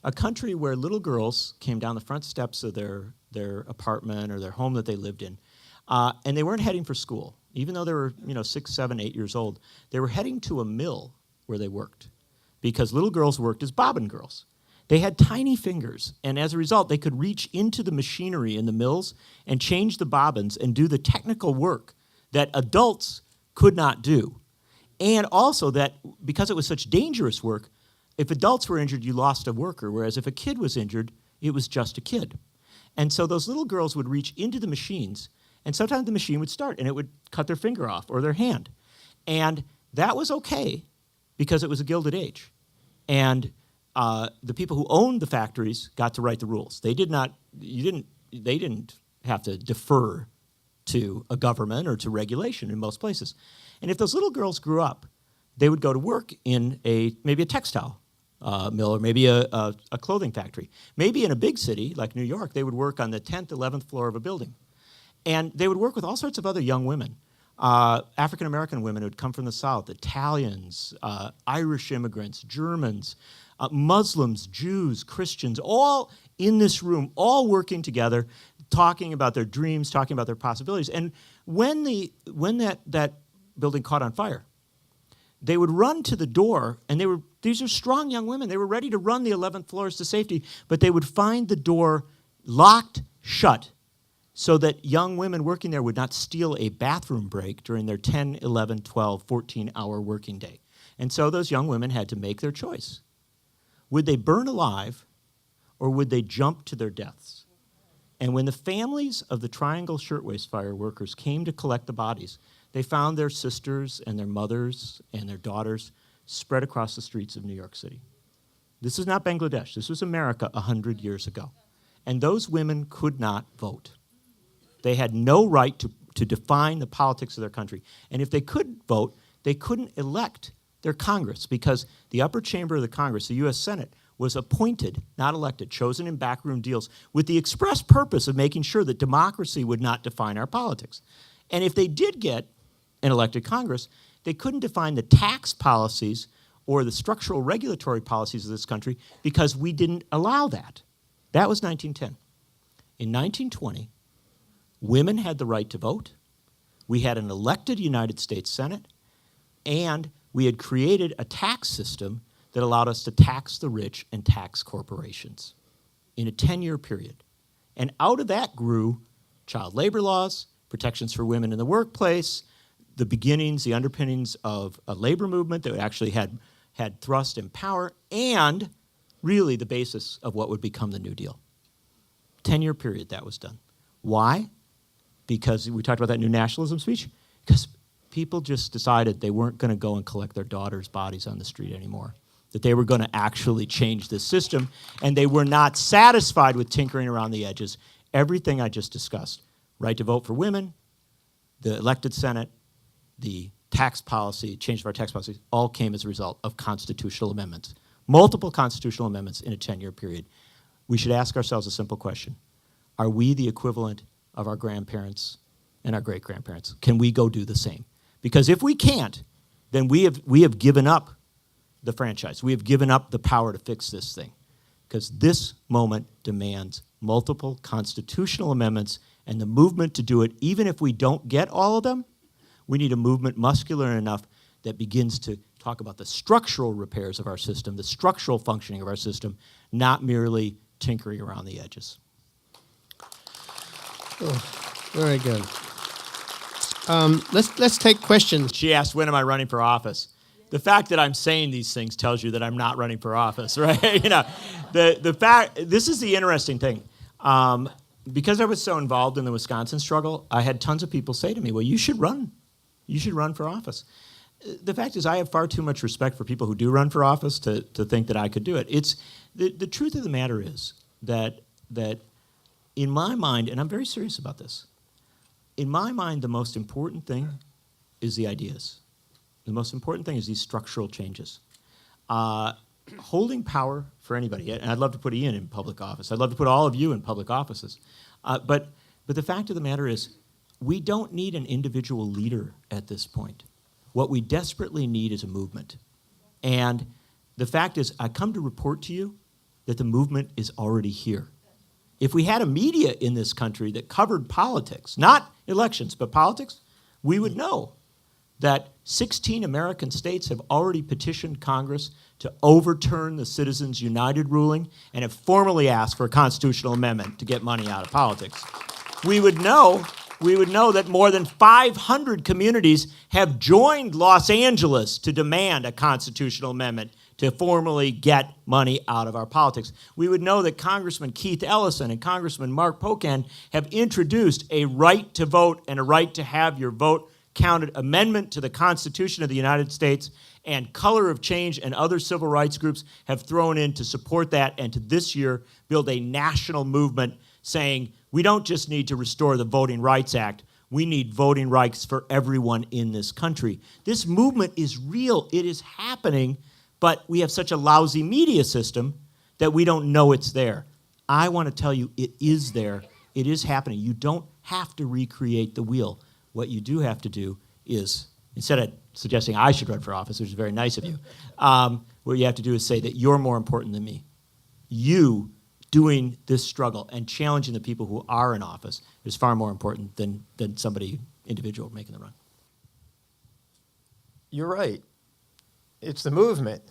A country where little girls came down the front steps of their apartment or their home that they lived in, and they weren't heading for school. Even though they were 6, 7, 8 years old, they were heading to a mill where they worked because little girls worked as bobbin girls. They had tiny fingers, and as a result, they could reach into the machinery in the mills and change the bobbins and do the technical work that adults could not do. And also that because it was such dangerous work, if adults were injured, you lost a worker, whereas if a kid was injured, it was just a kid. And so those little girls would reach into the machines, and sometimes the machine would start, and it would cut their finger off or their hand. And that was okay because it was a Gilded Age. And the people who owned the factories got to write the rules. They didn't have to defer to a government or to regulation in most places. And if those little girls grew up, they would go to work in maybe a textile mill or maybe a clothing factory. Maybe in a big city like New York, they would work on the 10th, 11th floor of a building. And they would work with all sorts of other young women, African-American women who had come from the South, Italians, Irish immigrants, Germans, Muslims, Jews, Christians, all in this room, all working together, talking about their dreams, talking about their possibilities. And when that building caught on fire, they would run to the door, and these are strong young women. They were ready to run the 11th floors to safety, but they would find the door locked shut so that young women working there would not steal a bathroom break during their 10, 11, 12, 14-hour working day. And so those young women had to make their choice. Would they burn alive, or would they jump to their deaths? And when the families of the Triangle Shirtwaist Fire workers came to collect the bodies, they found their sisters and their mothers and their daughters spread across the streets of New York City. This is not Bangladesh. This was America 100 years ago. And those women could not vote. They had no right to define the politics of their country. And if they could vote, they couldn't elect their Congress because the upper chamber of the Congress, the U.S. Senate, was appointed, not elected, chosen in backroom deals with the express purpose of making sure that democracy would not define our politics. And if they did get an elected Congress, they couldn't define the tax policies or the structural regulatory policies of this country because we didn't allow that. That was 1910. In 1920, women had the right to vote. We had an elected United States Senate, and we had created a tax system that allowed us to tax the rich and tax corporations in a 10-year period. And out of that grew child labor laws, protections for women in the workplace, the beginnings, the underpinnings of a labor movement that actually had thrust and power, and really the basis of what would become the New Deal. 10-year period that was done. Why? Because we talked about that new nationalism speech. Because people just decided they weren't going to go and collect their daughters' bodies on the street anymore, that they were going to actually change this system, and they were not satisfied with tinkering around the edges. Everything I just discussed, right to vote for women, the elected Senate, the tax policy, change of our tax policy, all came as a result of constitutional amendments. Multiple constitutional amendments in a 10-year period. We should ask ourselves a simple question. Are we the equivalent of our grandparents and our great-grandparents? Can we go do the same? Because if we can't, then we have given up the franchise. We have given up the power to fix this thing. Because this moment demands multiple constitutional amendments, and the movement to do it, even if we don't get all of them, we need a movement muscular enough that begins to talk about the structural repairs of our system, the structural functioning of our system, not merely tinkering around the edges. Oh, very good. Let's take questions. She asked, when am I running for office? The fact that I'm saying these things tells you that I'm not running for office, right? The fact, this is the interesting thing. Because I was so involved in the Wisconsin struggle, I had tons of people say to me, well, you should run. You should run for office. The fact is I have far too much respect for people who do run for office to think that I could do it. It's the truth of the matter is that in my mind, and I'm very serious about this, in my mind, the most important thing is the ideas. The most important thing is these structural changes. Holding power for anybody, and I'd love to put Ian in public office. I'd love to put all of you in public offices. But the fact of the matter is, we don't need an individual leader at this point. What we desperately need is a movement. And the fact is, I come to report to you that the movement is already here. If we had a media in this country that covered politics, not elections, but politics, we would know that 16 American states have already petitioned Congress to overturn the Citizens United ruling and have formally asked for a constitutional amendment to get money out of politics. We would know that more than 500 communities have joined Los Angeles to demand a constitutional amendment to formally get money out of our politics. We would know that Congressman Keith Ellison and Congressman Mark Pocan have introduced a right to vote and a right to have your vote counted amendment to the Constitution of the United States, and Color of Change and other civil rights groups have thrown in to support that and to this year build a national movement saying we don't just need to restore the Voting Rights Act, we need voting rights for everyone in this country. This movement is real, it is happening, but we have such a lousy media system that we don't know it's there. I want to tell you it is there, it is happening. You don't have to recreate the wheel. What you do have to do is, instead of suggesting I should run for office, which is very nice of you, what you have to do is say that you're more important than me. You doing this struggle and challenging the people who are in office is far more important than somebody individual making the run. You're right. It's the movement.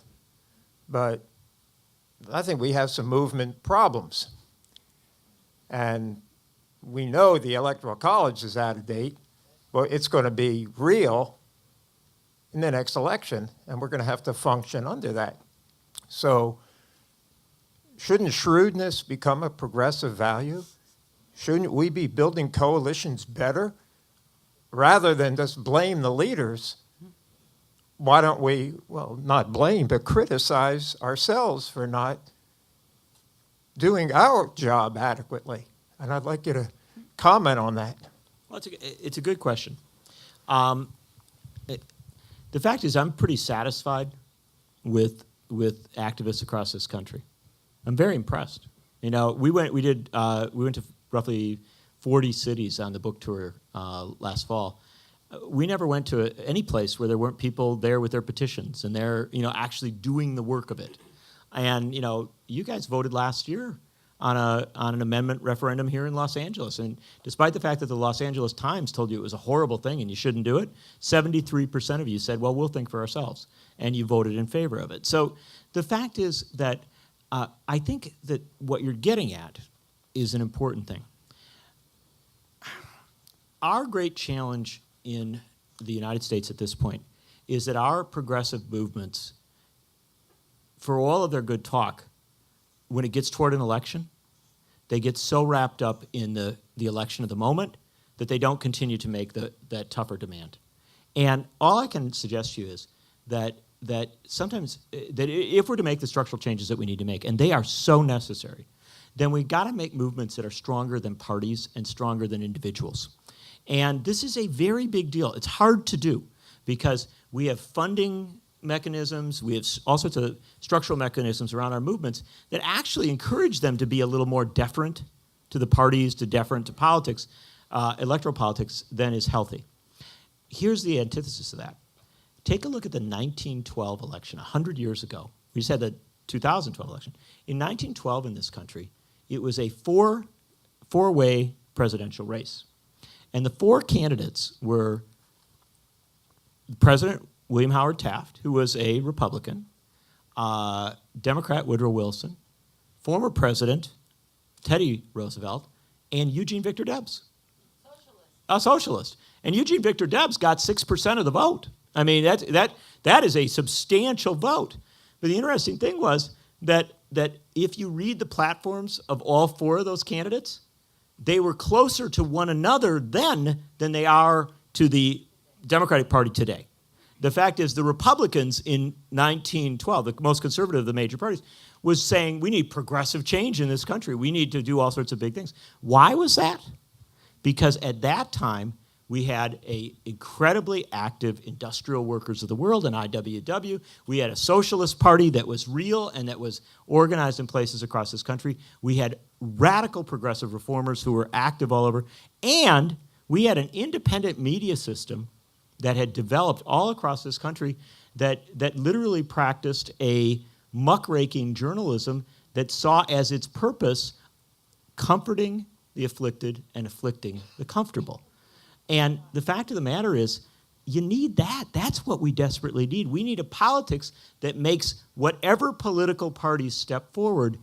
But I think we have some movement problems. And we know the Electoral College is out of date. Well, it's going to be real in the next election, and we're going to have to function under that. So shouldn't shrewdness become a progressive value? Shouldn't we be building coalitions better rather than just blame the leaders? why don't we, well, not blame, but criticize ourselves for not doing our job adequately? And I'd like you to comment on that. Well, it's a good question. The fact is, I'm pretty satisfied with activists across this country. I'm very impressed. You know, we went to roughly 40 cities on the book tour last fall. We never went to any place where there weren't people there with their petitions and they're, you know, actually doing the work of it. And, you know, you guys voted last year on an amendment referendum here in Los Angeles. And despite the fact that the Los Angeles Times told you it was a horrible thing and you shouldn't do it, 73% of you said, well, we'll think for ourselves. And you voted in favor of it. So the fact is that I think that what you're getting at is an important thing. Our great challenge in the United States at this point is that our progressive movements, for all of their good talk, when it gets toward an election, they get so wrapped up in the election of the moment that they don't continue to make that tougher demand. And all I can suggest to you is that sometimes, that if we're to make the structural changes that we need to make, and they are so necessary, then we've got to make movements that are stronger than parties and stronger than individuals. And this is a very big deal. It's hard to do because we have funding mechanisms, we have all sorts of structural mechanisms around our movements that actually encourage them to be a little more deferent to the parties, deferent to politics, electoral politics, than is healthy. Here's the antithesis of that. Take a look at the 1912 election, 100 years ago. We just had the 2012 election. In 1912 in this country, it was a four-way presidential race. And the four candidates were President William Howard Taft, who was a Republican, Democrat Woodrow Wilson, former President Teddy Roosevelt, and Eugene Victor Debs. A socialist. And Eugene Victor Debs got 6% of the vote. I mean, that is a substantial vote. But the interesting thing was that if you read the platforms of all four of those candidates, they were closer to one another then than they are to the Democratic Party today. The fact is the Republicans in 1912, the most conservative of the major parties, was saying we need progressive change in this country. We need to do all sorts of big things. Why was that? Because at that time, we had an incredibly active industrial workers of the world, an IWW. We had a socialist party that was real and that was organized in places across this country. We had radical progressive reformers who were active all over. And we had an independent media system that had developed all across this country that literally practiced a muckraking journalism that saw as its purpose comforting the afflicted and afflicting the comfortable. And the fact of the matter is, you need that. That's what we desperately need. We need a politics that makes whatever political parties step forward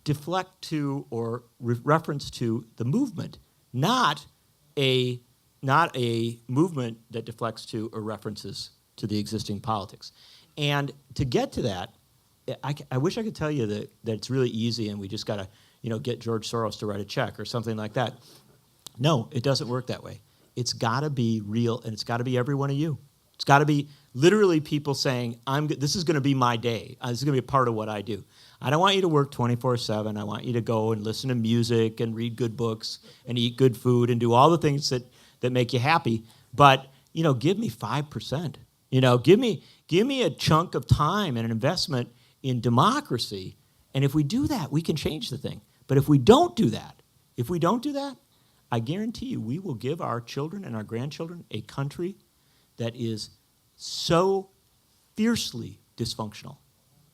deflect to or reference to the movement, not a movement that deflects to or references to the existing politics. And to get to that, I wish I could tell you that it's really easy and we just got to get George Soros to write a check or something like that. No, it doesn't work that way. It's got to be real, and it's got to be every one of you. It's got to be literally people saying, this is going to be my day. This is going to be a part of what I do. I don't want you to work 24/7. I want you to go and listen to music and read good books and eat good food and do all the things that make you happy. But, give me 5%. Give me a chunk of time and an investment in democracy. And if we do that, we can change the thing. But if we don't do that, I guarantee you we will give our children and our grandchildren a country that is so fiercely dysfunctional,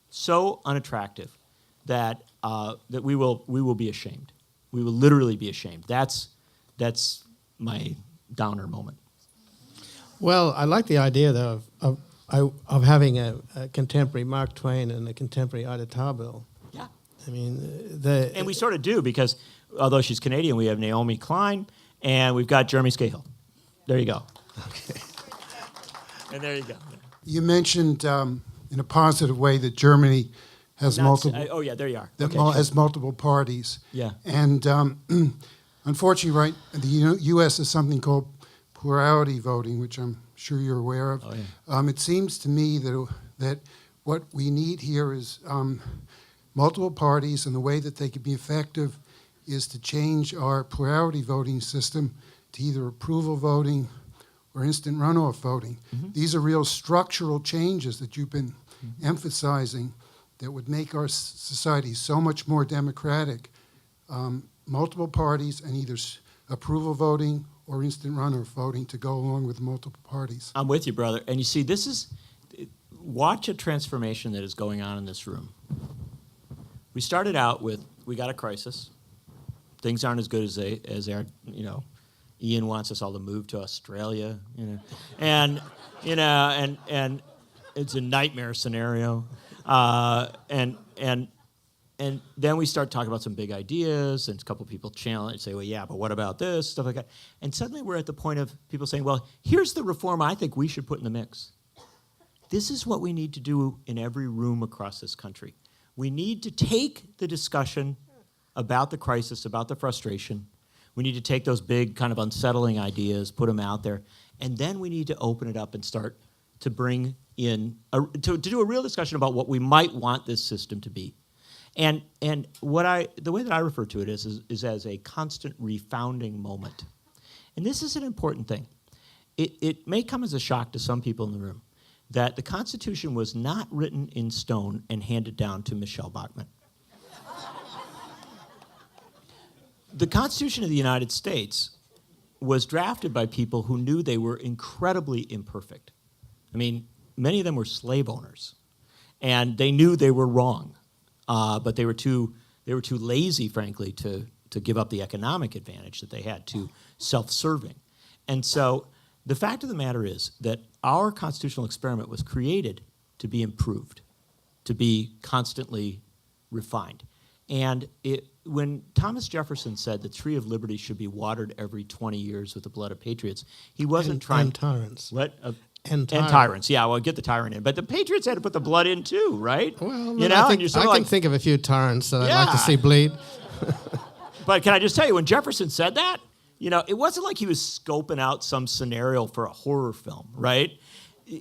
so unattractive, that we will be ashamed. We will literally be ashamed. That's my downer moment. Well, I like the idea, though, of having a contemporary Mark Twain and a contemporary Ida Tarbell. Yeah. I mean, and we sort of do, because although she's Canadian, we have Naomi Klein, and we've got Jeremy Scahill. There you go. Okay. And there you go. You mentioned in a positive way that Germany has multiple. Oh yeah, there you are. That Okay. has multiple parties. Yeah. And unfortunately, right, the U.S. has something called plurality voting, which I'm sure you're aware of. Oh, yeah. It seems to me that what we need here is multiple parties, and the way that they could be effective is to change our plurality voting system to either approval voting or instant runoff voting. Mm-hmm. These are real structural changes that you've been emphasizing that would make our society so much more democratic. Multiple parties and either approval voting or instant runoff voting to go along with multiple parties. I'm with you, brother. And you see, watch a transformation that is going on in this room. We started out with, we got a crisis. Things aren't as good as they are, Ian wants us all to move to Australia, and it's a nightmare scenario, and then we start talking about some big ideas, and a couple people say, well, yeah, but what about this, stuff like that, and suddenly we're at the point of people saying, well, here's the reform I think we should put in the mix. This is what we need to do in every room across this country. We need to take the discussion about the crisis, about the frustration. We need to take those big kind of unsettling ideas, put them out there, and then we need to open it up and start to bring in, to do a real discussion about what we might want this system to be. And the way that I refer to it is as a constant refounding moment. And this is an important thing. It may come as a shock to some people in the room that the Constitution was not written in stone and handed down to Michelle Bachmann. The Constitution of the United States was drafted by people who knew they were incredibly imperfect. I mean, many of them were slave owners, and they knew they were wrong, but they were too lazy, frankly, to give up the economic advantage that they had, to self-serving. And so the fact of the matter is that our constitutional experiment was created to be improved, to be constantly refined. And when Thomas Jefferson said the tree of liberty should be watered every 20 years with the blood of patriots, he wasn't trying... And tyrants. What? And tyrants. Yeah, well, get the tyrant in. But the patriots had to put the blood in too, right? Well, I can think of a few tyrants that I'd like to see bleed. But can I just tell you, when Jefferson said that, it wasn't like he was scoping out some scenario for a horror film, right? In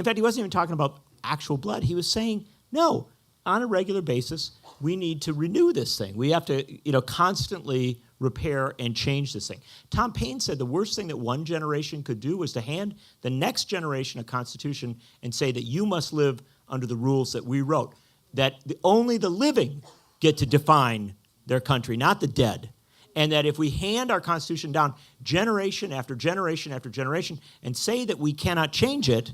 fact, he wasn't even talking about actual blood. He was saying, no, on a regular basis, we need to renew this thing. We have to, constantly repair and change this thing. Tom Paine said the worst thing that one generation could do was to hand the next generation a constitution and say that you must live under the rules that we wrote, that only the living get to define their country, not the dead. And that if we hand our Constitution down generation after generation after generation and say that we cannot change it,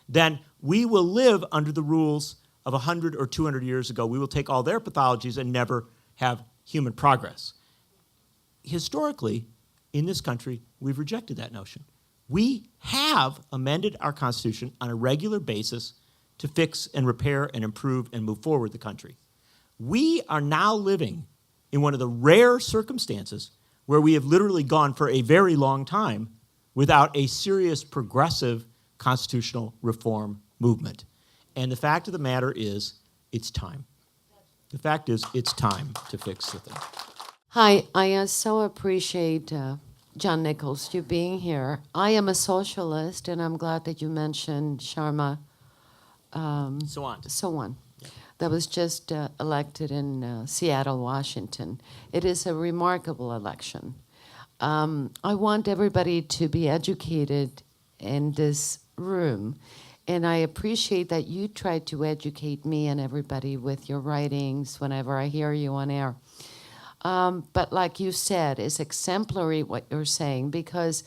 then we will live under the rules of 100 or 200 years ago. We will take all their pathologies and never have human progress. Historically, in this country, we've rejected that notion. We have amended our Constitution on a regular basis to fix and repair and improve and move forward the country. We are now living in one of the rare circumstances where we have literally gone for a very long time without a serious progressive constitutional reform movement. And the fact of the matter is, it's time. The fact is, it's time to fix the thing. Hi, I so appreciate John Nichols, you being here. I am a socialist, and I'm glad that you mentioned Sharma Sowan. That was just elected in Seattle, Washington. It is a remarkable election. I want everybody to be educated in this room, and I appreciate that you try to educate me and everybody with your writings whenever I hear you on air. But like you said, it's exemplary what you're saying, because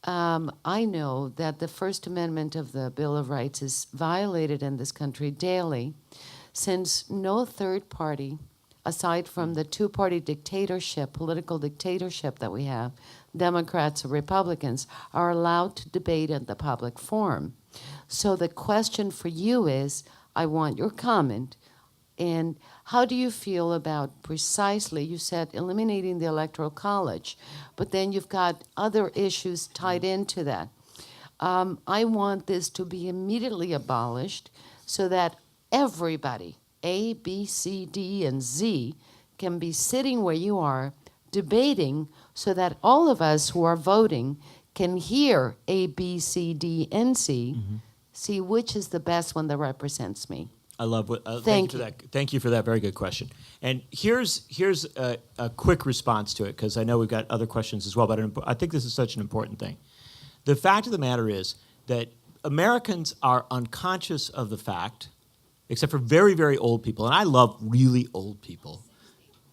I know that the First Amendment of the Bill of Rights is violated in this country daily, since no third party, aside from the two-party dictatorship, political dictatorship that we have, Democrats or Republicans, are allowed to debate in the public forum. So the question for you is, I want your comment, and how do you feel about precisely, you said eliminating the Electoral College, but then you've got other issues tied into that. I want this to be immediately abolished so that everybody, A, B, C, D, and Z, can be sitting where you are, debating, so that all of us who are voting can hear A, B, C, D, and C, see which is the best one that represents me. I love what. Thank you for you. that. Thank you for that. Very good question. And here's a quick response to it, because I know we've got other questions as well. But I think this is such an important thing. The fact of the matter is that Americans are unconscious of the fact, except for very, very old people, and I love really old people.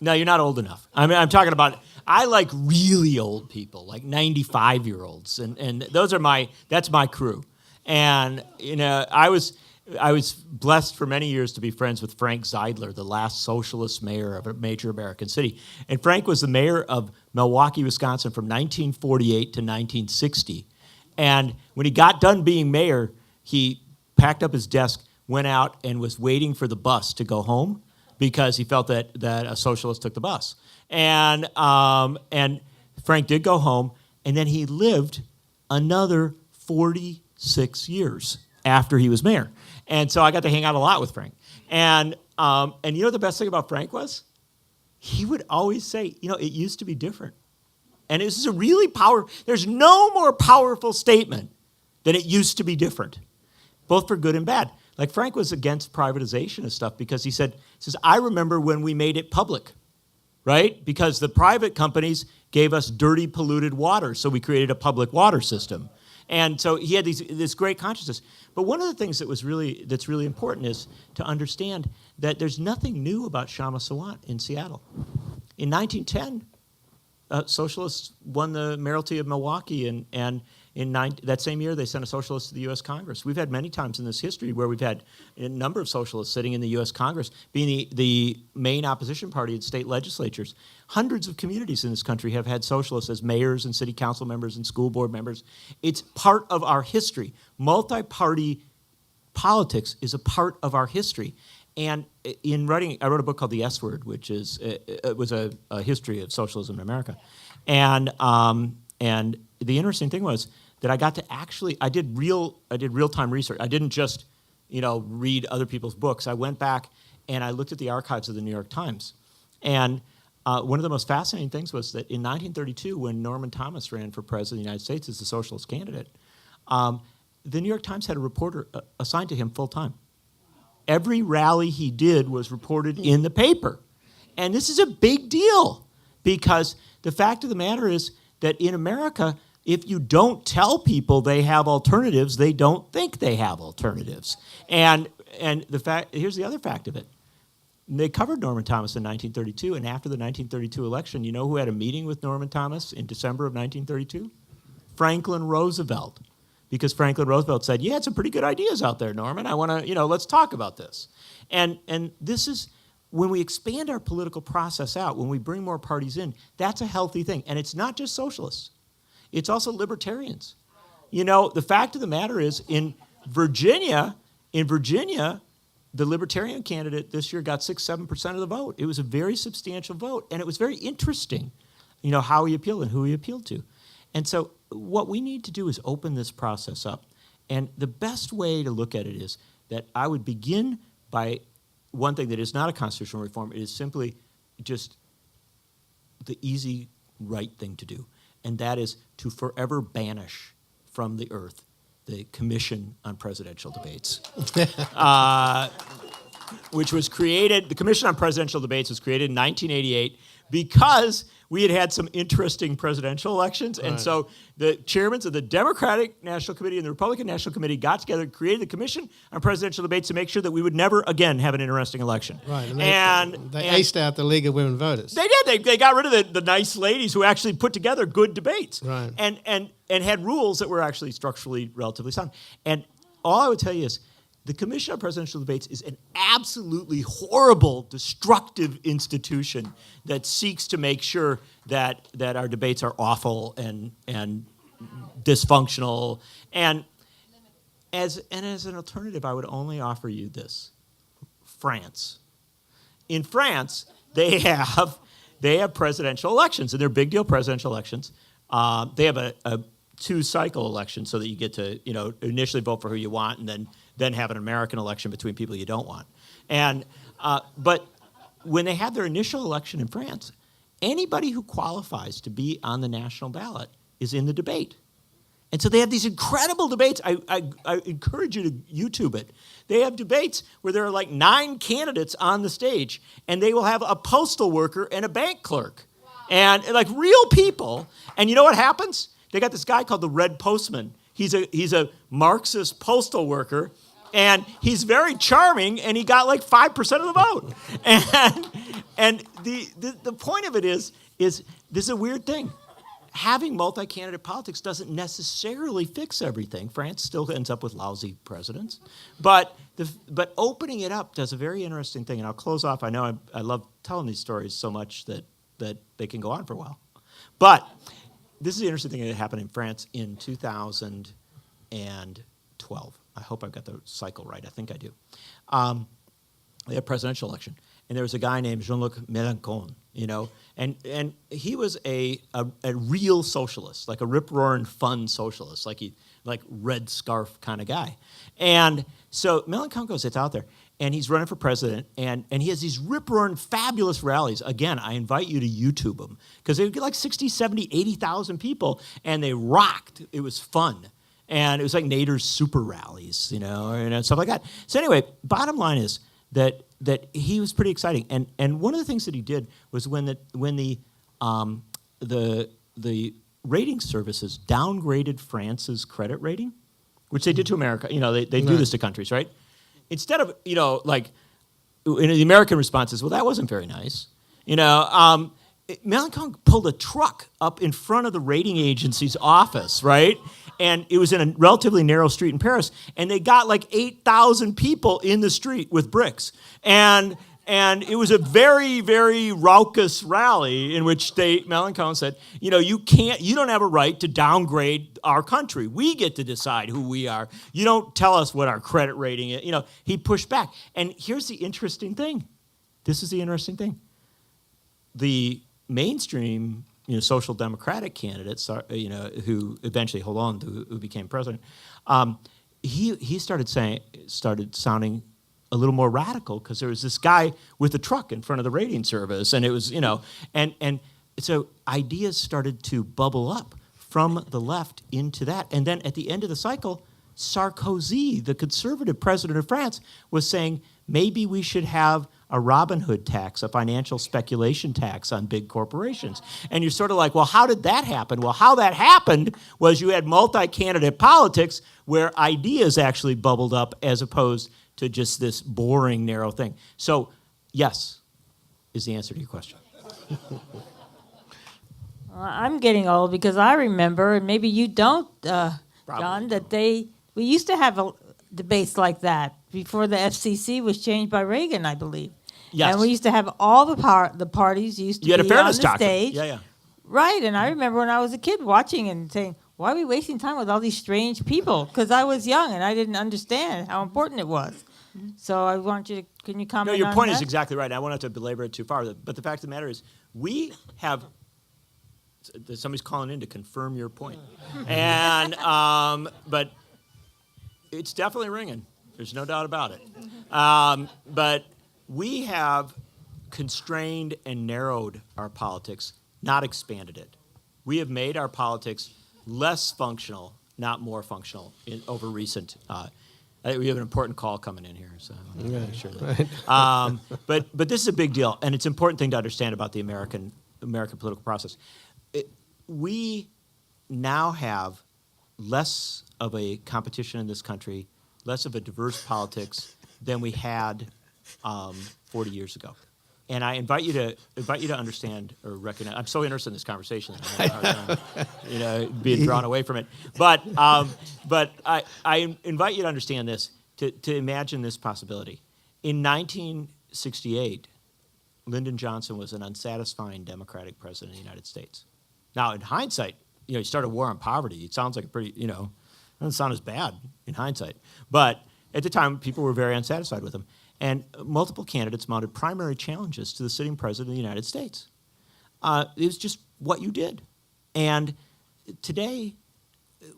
No, you're not old enough. I mean, I'm talking about, I like really old people, like 95-year-olds, and that's my crew. And you know, I was blessed for many years to be friends with Frank Zeidler, the last socialist mayor of a major American city. And Frank was the mayor of Milwaukee, Wisconsin from 1948 to 1960. And when he got done being mayor, he packed up his desk, went out, and was waiting for the bus to go home because he felt that a socialist took the bus. And Frank did go home, and then he lived another 46 years after he was mayor. And so I got to hang out a lot with Frank. And you know what the best thing about Frank was? He would always say, you know, it used to be different. And this is a really there's no more powerful statement than it used to be different, both for good and bad. Like Frank was against privatization of stuff because he says, I remember when we made it public, right? Because the private companies gave us dirty, polluted water, so we created a public water system. And so he had this great consciousness. But one of the things that's really important is to understand that there's nothing new about Shama Sawant in Seattle. In 1910, socialists won the mayoralty of Milwaukee, and in that same year they sent a socialist to the U.S. Congress. We've had many times in this history where we've had a number of socialists sitting in the U.S. Congress, being the main opposition party in state legislatures. Hundreds of communities in this country have had socialists as mayors and city council members and school board members. It's part of our history. Multi-party politics is a part of our history. And in writing, I wrote a book called The S Word, which is it was a history of socialism in America. And the interesting thing was that I got to I did real-time research. I didn't just, read other people's books. I went back and I looked at the archives of the New York Times. And one of the most fascinating things was that in 1932, when Norman Thomas ran for president of the United States as the socialist candidate, the New York Times had a reporter assigned to him full-time. Every rally he did was reported in the paper. And this is a big deal because the fact of the matter is that in America, if you don't tell people they have alternatives, they don't think they have alternatives. And here's the other fact of it. They covered Norman Thomas in 1932, and after the 1932 election, you know who had a meeting with Norman Thomas in December of 1932? Franklin Roosevelt. Because Franklin Roosevelt said, you had some pretty good ideas out there, Norman. I want to, let's talk about this. And this is, when we expand our political process out, when we bring more parties in, that's a healthy thing. And it's not just socialists. It's also libertarians. The fact of the matter is, in Virginia, the Libertarian candidate this year got 6-7% of the vote. It was a very substantial vote, and it was very interesting, how he appealed and who he appealed to. And so what we need to do is open this process up. And the best way to look at it is that I would begin by one thing that is not a constitutional reform. It is simply just the easy, right thing to do, and that is to forever banish from the earth the Commission on Presidential Debates, which was created, the Commission on Presidential Debates was created in 1988 because we had some interesting presidential elections. And so the chairmen of the Democratic National Committee and the Republican National Committee got together and created the Commission on Presidential Debates to make sure that we would never again have an interesting election. Right, and they aced out the League of Women Voters. They did. They got rid of the nice ladies who actually put together good debates. Right. And had rules that were actually structurally relatively sound. And all I would tell you is the Commission on Presidential Debates is an absolutely horrible, destructive institution that seeks to make sure that our debates are awful and dysfunctional. And as an alternative, I would only offer you this: France. In France, they have presidential elections, and they're big deal presidential elections. They have a 2-cycle election so that you get to initially vote for who you want and then have an American election between people you don't want. And but when they have their initial election in France, anybody who qualifies to be on the national ballot is in the debate. And so they have these incredible debates. I encourage you to YouTube it. They have debates where there are like 9 candidates on the stage, and they will have a postal worker and a bank clerk. Wow. And like real people. And you know what happens? They got this guy called the Red Postman. He's a Marxist postal worker, and he's very charming, and he got like 5% of the vote. And the point of it is this is a weird thing. Having multi-candidate politics doesn't necessarily fix everything. France still ends up with lousy presidents. But opening it up does a very interesting thing. And I'll close off. I know I love telling these stories so much that they can go on for a while. But this is the interesting thing that happened in France in 2012. I hope I've got the cycle right. I think I do. They had a presidential election. And there was a guy named Jean-Luc Mélenchon, and he was a real socialist, like a rip-roaring fun socialist, like red scarf kind of guy. And so Mélenchon goes, it's out there, and he's running for president, and he has these rip-roaring fabulous rallies. Again, I invite you to YouTube them, because they would get like 60, 70, 80,000 people, and they rocked. It was fun. And it was like Nader's super rallies, and stuff like that. So anyway, bottom line is that he was pretty exciting, and one of the things that he did was when the rating services downgraded France's credit rating, which they did to America. They do this to countries, right? Instead of the American response is, well, that wasn't very nice. Mélenchon pulled a truck up in front of the rating agency's office, right? And it was in a relatively narrow street in Paris, and they got like 8,000 people in the street with bricks. And it was a very, very raucous rally in which Mélenchon said, you don't have a right to downgrade our country. We get to decide who we are. You don't tell us what our credit rating is. He pushed back. And here's the interesting thing. This is the interesting thing. The mainstream social democratic candidates, who eventually who became president, he started sounding a little more radical, because there was this guy with a truck in front of the rating service, and it was and so ideas started to bubble up from the left into that, and then at the end of the cycle, Sarkozy, the conservative president of France, was saying maybe we should have a Robin Hood tax, a financial speculation tax on big corporations. And you're sort of like, well, how did that happen? Well, how that happened was you had multi-candidate politics where ideas actually bubbled up as opposed to just this boring, narrow thing. So, yes, is the answer to your question. I'm getting old, because I remember, and maybe you don't, John, that we used to have debates like that before the FCC was changed by Reagan, I believe. Yes. And we used to have all the parties used to be on the stage. Yeah. Right, and I remember when I was a kid watching and saying, why are we wasting time with all these strange people? Because I was young and I didn't understand how important it was. So I want you to, can you comment on that? No, your point is exactly right. I won't have to belabor it too far. But the fact of the matter is, we have, somebody's calling in to confirm your point. And, but it's definitely ringing. There's no doubt about it. But we have constrained and narrowed our politics, not expanded it. We have made our politics less functional, not more functional over recent. We have an important call coming in here, so I want to make sure that. But this is a big deal, and it's an important thing to understand about the American political process. We now have less of a competition in this country, less of a diverse politics than we had 40 years ago. And I invite you to understand or recognize. I'm so interested in this conversation that I'm having a hard time, being drawn away from it. But I invite you to understand this, to imagine this possibility. In 1968, Lyndon Johnson was an unsatisfying Democratic president of the United States. Now, in hindsight, he started a war on poverty. It sounds like a pretty, doesn't sound as bad in hindsight. But at the time, people were very unsatisfied with him. And multiple candidates mounted primary challenges to the sitting president of the United States. It was just what you did. And today,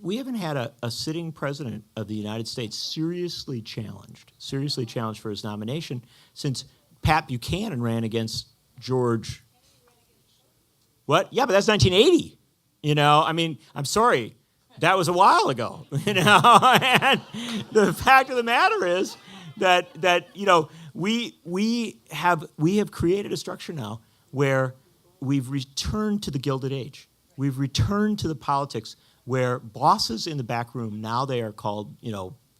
we haven't had a sitting president of the United States seriously challenged for his nomination since Pat Buchanan ran against George. What? Yeah, but that's 1980. I'm sorry. that was a while ago, And the fact of the matter is that we have created a structure now where we've returned to the Gilded Age. We've returned to the politics where bosses in the back room, now they are called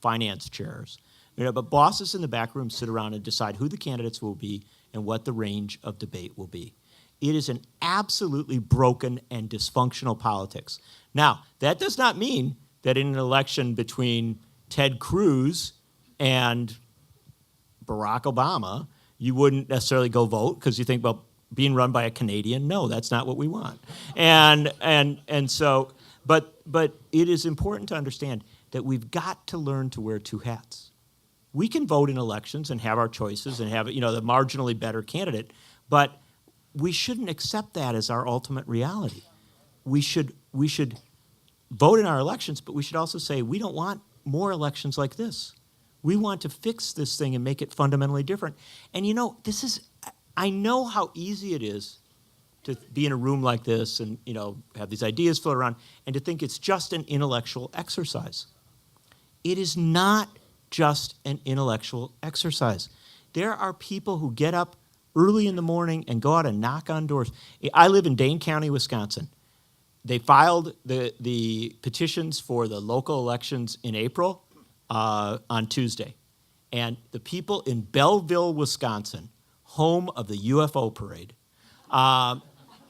finance chairs. But bosses in the back room sit around and decide who the candidates will be and what the range of debate will be. It is an absolutely broken and dysfunctional politics. Now, that does not mean that in an election between Ted Cruz and Barack Obama, you wouldn't necessarily go vote because you think, well, being run by a Canadian, no, that's not what we want. And so, but it is important to understand that we've got to learn to wear two hats. We can vote in elections and have our choices and have the marginally better candidate, but we shouldn't accept that as our ultimate reality. We should vote in our elections, but we should also say we don't want more elections like this. We want to fix this thing and make it fundamentally different. And I know how easy it is to be in a room like this and have these ideas float around and to think it's just an intellectual exercise. It is not just an intellectual exercise. There are people who get up early in the morning and go out and knock on doors. I live in Dane County, Wisconsin. They filed the petitions for the local elections in April on Tuesday. And the people in Belleville, Wisconsin, home of the UFO parade,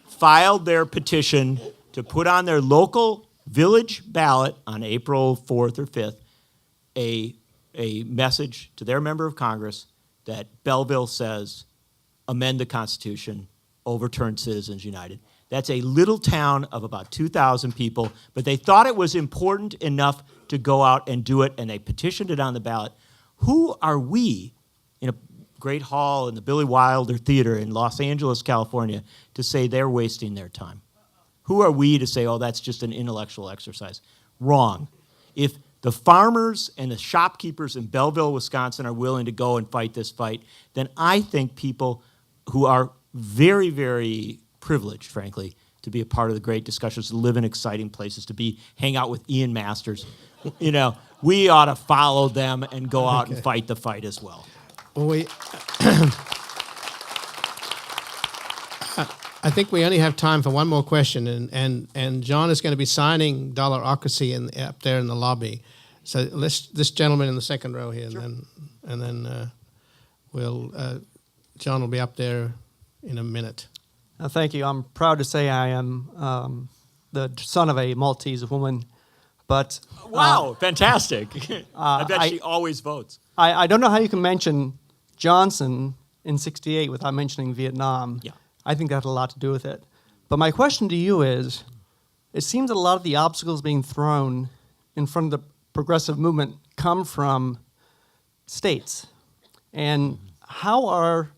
filed their petition to put on their local village ballot on April 4th or 5th a message to their member of Congress that Belleville says, amend the Constitution, overturn Citizens United. That's a little town of about 2,000 people, but they thought it was important enough to go out and do it, and they petitioned it on the ballot. Who are we in a great hall in the Billy Wilder Theater in Los Angeles, California, to say they're wasting their time? Who are we to say, oh, that's just an intellectual exercise? Wrong. If the farmers and the shopkeepers in Belleville, Wisconsin are willing to go and fight this fight, then I think people who are very, very privileged, frankly, to be a part of the great discussions, to live in exciting places, to hang out with Ian Masters, we ought to follow them and go out and fight the fight as well. Well, I think we only have time for one more question, and John is going to be signing Dollarocracy up there in the lobby. So this gentleman in the second row here, sure. and then John will be up there in a minute. Thank you. I'm proud to say I am the son of a Maltese woman, but wow, fantastic! I bet she always votes. I don't know how you can mention Johnson in '68 without mentioning Vietnam. Yeah. I think that had a lot to do with it. But my question to you is, it seems that a lot of the obstacles being thrown in front of the progressive movement come from states. And how are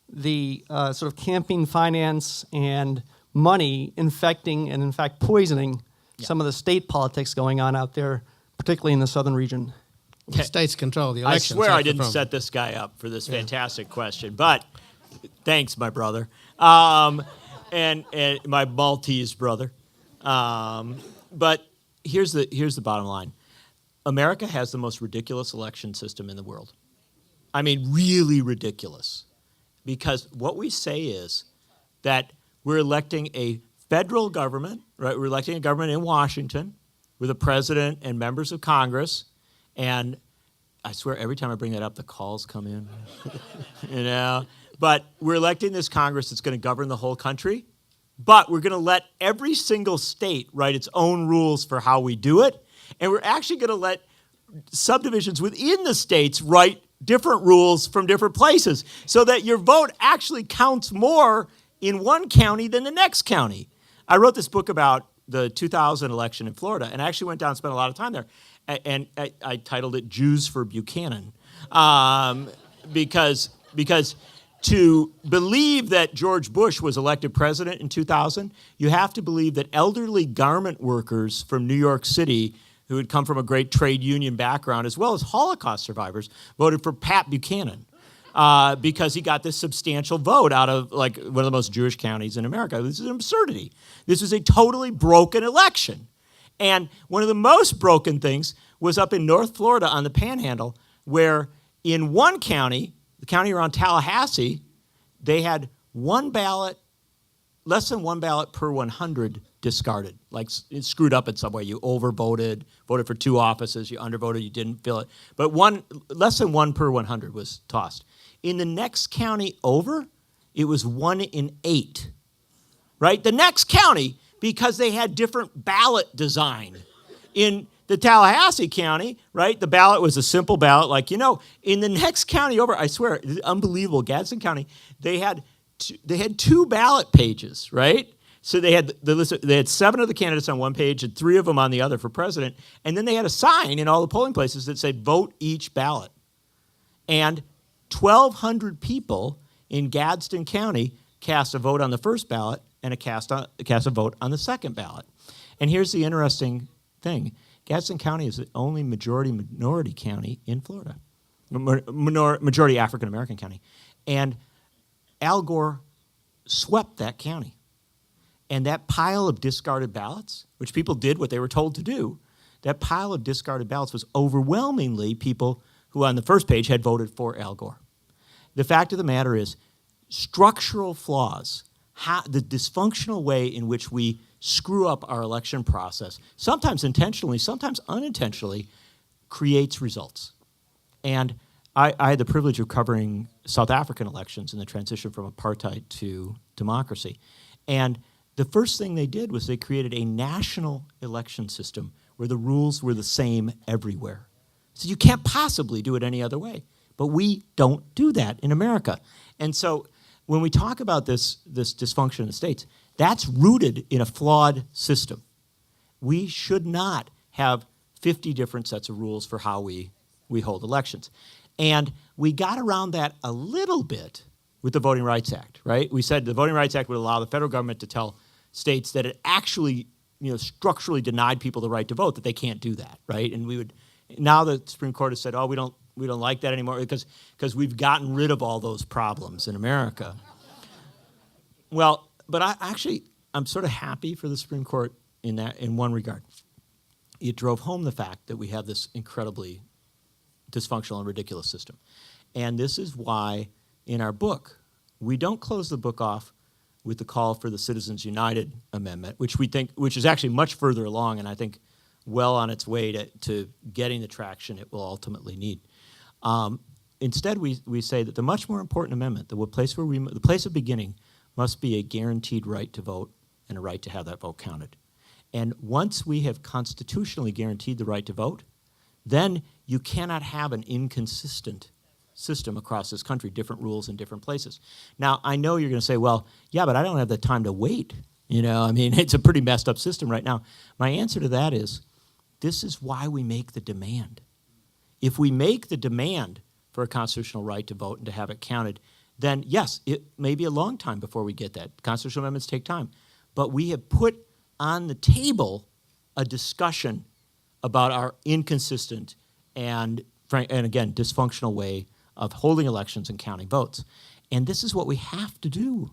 the sort of campaign finance and money infecting and, in fact, poisoning some of the state politics going on out there, particularly in the southern region? The states control the elections. I swear I didn't set this guy up for this fantastic question, but thanks, my brother, and my Maltese brother. But here's the bottom line: America has the most ridiculous election system in the world. I mean, really ridiculous, because what we say is that we're electing a federal government, right? We're electing a government in Washington with a president and members of Congress. And I swear every time I bring that up, the calls come in, But we're electing this Congress that's going to govern the whole country, but we're going to let every single state write its own rules for how we do it, and we're actually going to let subdivisions within the states write different rules from different places so that your vote actually counts more in one county than the next county. I wrote this book about the 2000 election in Florida, and I actually went down and spent a lot of time there. And I titled it Jews for Buchanan, because to believe that George Bush was elected president in 2000, you have to believe that elderly garment workers from New York City who had come from a great trade union background, as well as Holocaust survivors, voted for Pat Buchanan because he got this substantial vote out of like one of the most Jewish counties in America. This is an absurdity. This is a totally broken election. And one of the most broken things was up in North Florida on the Panhandle, where in one county, the county around Tallahassee, they had one ballot, less than one ballot per 100 discarded. Like it screwed up in some way. You overvoted, voted for 2 offices, you undervoted, you didn't fill it. But less than 1 per 100 was tossed. In the next county over, it was 1 in 8. Right? The next county, because they had different ballot design. In the Tallahassee County, right, the ballot was a simple ballot. Like, in the next county over, I swear, unbelievable, Gadsden County, they had 2 ballot pages, right? So they had they had 7 of the candidates on one page and 3 of them on the other for president. And then they had a sign in all the polling places that said, vote each ballot. And 1,200 people in Gadsden County cast a vote on the first ballot and cast a vote on the second ballot. And here's the interesting thing. Gadsden County is the only majority-minority county in Florida, majority African-American county. And Al Gore swept that county. And that pile of discarded ballots, which people did what they were told to do, that pile of discarded ballots was overwhelmingly people who on the first page had voted for Al Gore. The fact of the matter is, structural flaws, the dysfunctional way in which we screw up our election process, sometimes intentionally, sometimes unintentionally, creates results. And I had the privilege of covering South African elections in the transition from apartheid to democracy. And the first thing they did was they created a national election system where the rules were the same everywhere. So you can't possibly do it any other way. But we don't do that in America. And so when we talk about this dysfunction in the states, that's rooted in a flawed system. We should not have 50 different sets of rules for how we hold elections. And we got around that a little bit with the Voting Rights Act, right? We said the Voting Rights Act would allow the federal government to tell states that it actually, structurally denied people the right to vote, that they can't do that, right? And now the Supreme Court has said, we don't like that anymore because we've gotten rid of all those problems in America. Well, but I'm sort of happy for the Supreme Court in one regard. It drove home the fact that we have this incredibly dysfunctional and ridiculous system. And this is why in our book, we don't close the book off with the call for the Citizens United Amendment, which is actually much further along and I think well on its way to getting the traction it will ultimately need. Instead, we say that the much more important amendment, the place of beginning, must be a guaranteed right to vote and a right to have that vote counted. And once we have constitutionally guaranteed the right to vote, then you cannot have an inconsistent system across this country, different rules in different places. Now, I know you're going to say, well, yeah, but I don't have the time to wait. It's a pretty messed up system right now. My answer to that is, this is why we make the demand. If we make the demand for a constitutional right to vote and to have it counted, then yes, it may be a long time before we get that. Constitutional amendments take time. But we have put on the table a discussion about our inconsistent and again, dysfunctional way of holding elections and counting votes. And this is what we have to do.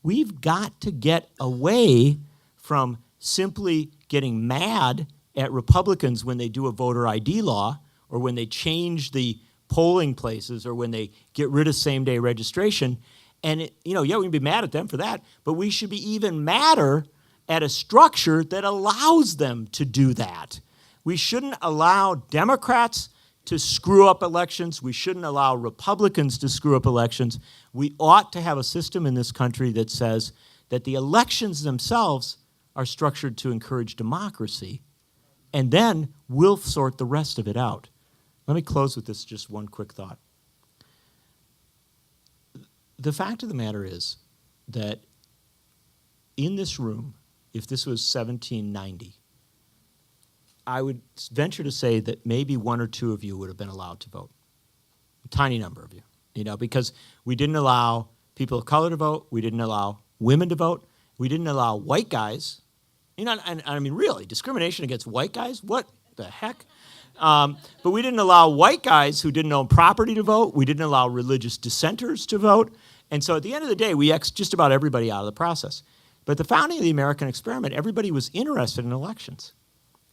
We've got to get away from simply getting mad at Republicans when they do a voter ID law or when they change the polling places or when they get rid of same-day registration. And, we can be mad at them for that, but we should be even madder at a structure that allows them to do that. We shouldn't allow Democrats to screw up elections. We shouldn't allow Republicans to screw up elections. We ought to have a system in this country that says that the elections themselves are structured to encourage democracy, and then we'll sort the rest of it out. Let me close with this, just one quick thought. The fact of the matter is that in this room, if this was 1790, I would venture to say that maybe 1 or 2 of you would have been allowed to vote. A tiny number of you, because we didn't allow people of color to vote, we didn't allow women to vote, we didn't allow white guys. And I mean, really, discrimination against white guys? What the heck? But we didn't allow white guys who didn't own property to vote. We didn't allow religious dissenters to vote. And so at the end of the day, we X'd just about everybody out of the process. But the founding of the American experiment, everybody was interested in elections.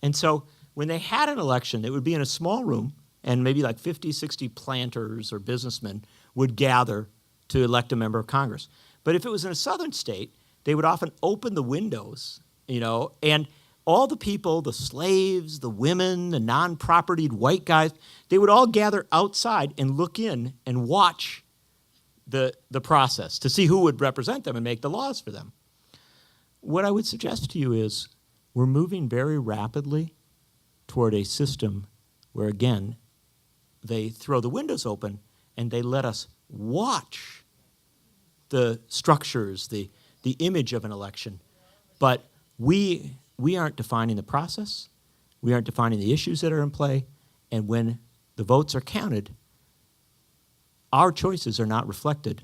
And so when they had an election, it would be in a small room, and maybe like 50, 60 planters or businessmen would gather to elect a member of Congress. But if it was in a southern state, they would often open the windows, and all the people, the slaves, the women, the non-propertied white guys, they would all gather outside and look in and watch the process to see who would represent them and make the laws for them. What I would suggest to you is we're moving very rapidly toward a system where, again, they throw the windows open and they let us watch the structures, the image of an election. But we aren't defining the process. We aren't defining the issues that are in play. And when the votes are counted, our choices are not reflected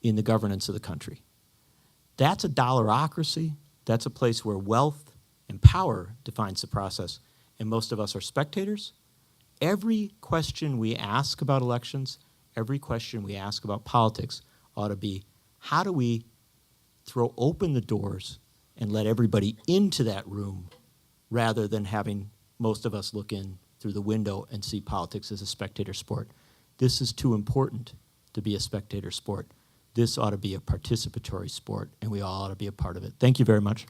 in the governance of the country. That's a dollarocracy. That's a place where wealth and power defines the process, and most of us are spectators. Every question we ask about elections, every question we ask about politics ought to be, how do we throw open the doors and let everybody into that room rather than having most of us look in through the window and see politics as a spectator sport? This is too important to be a spectator sport. This ought to be a participatory sport, and we all ought to be a part of it. Thank you very much.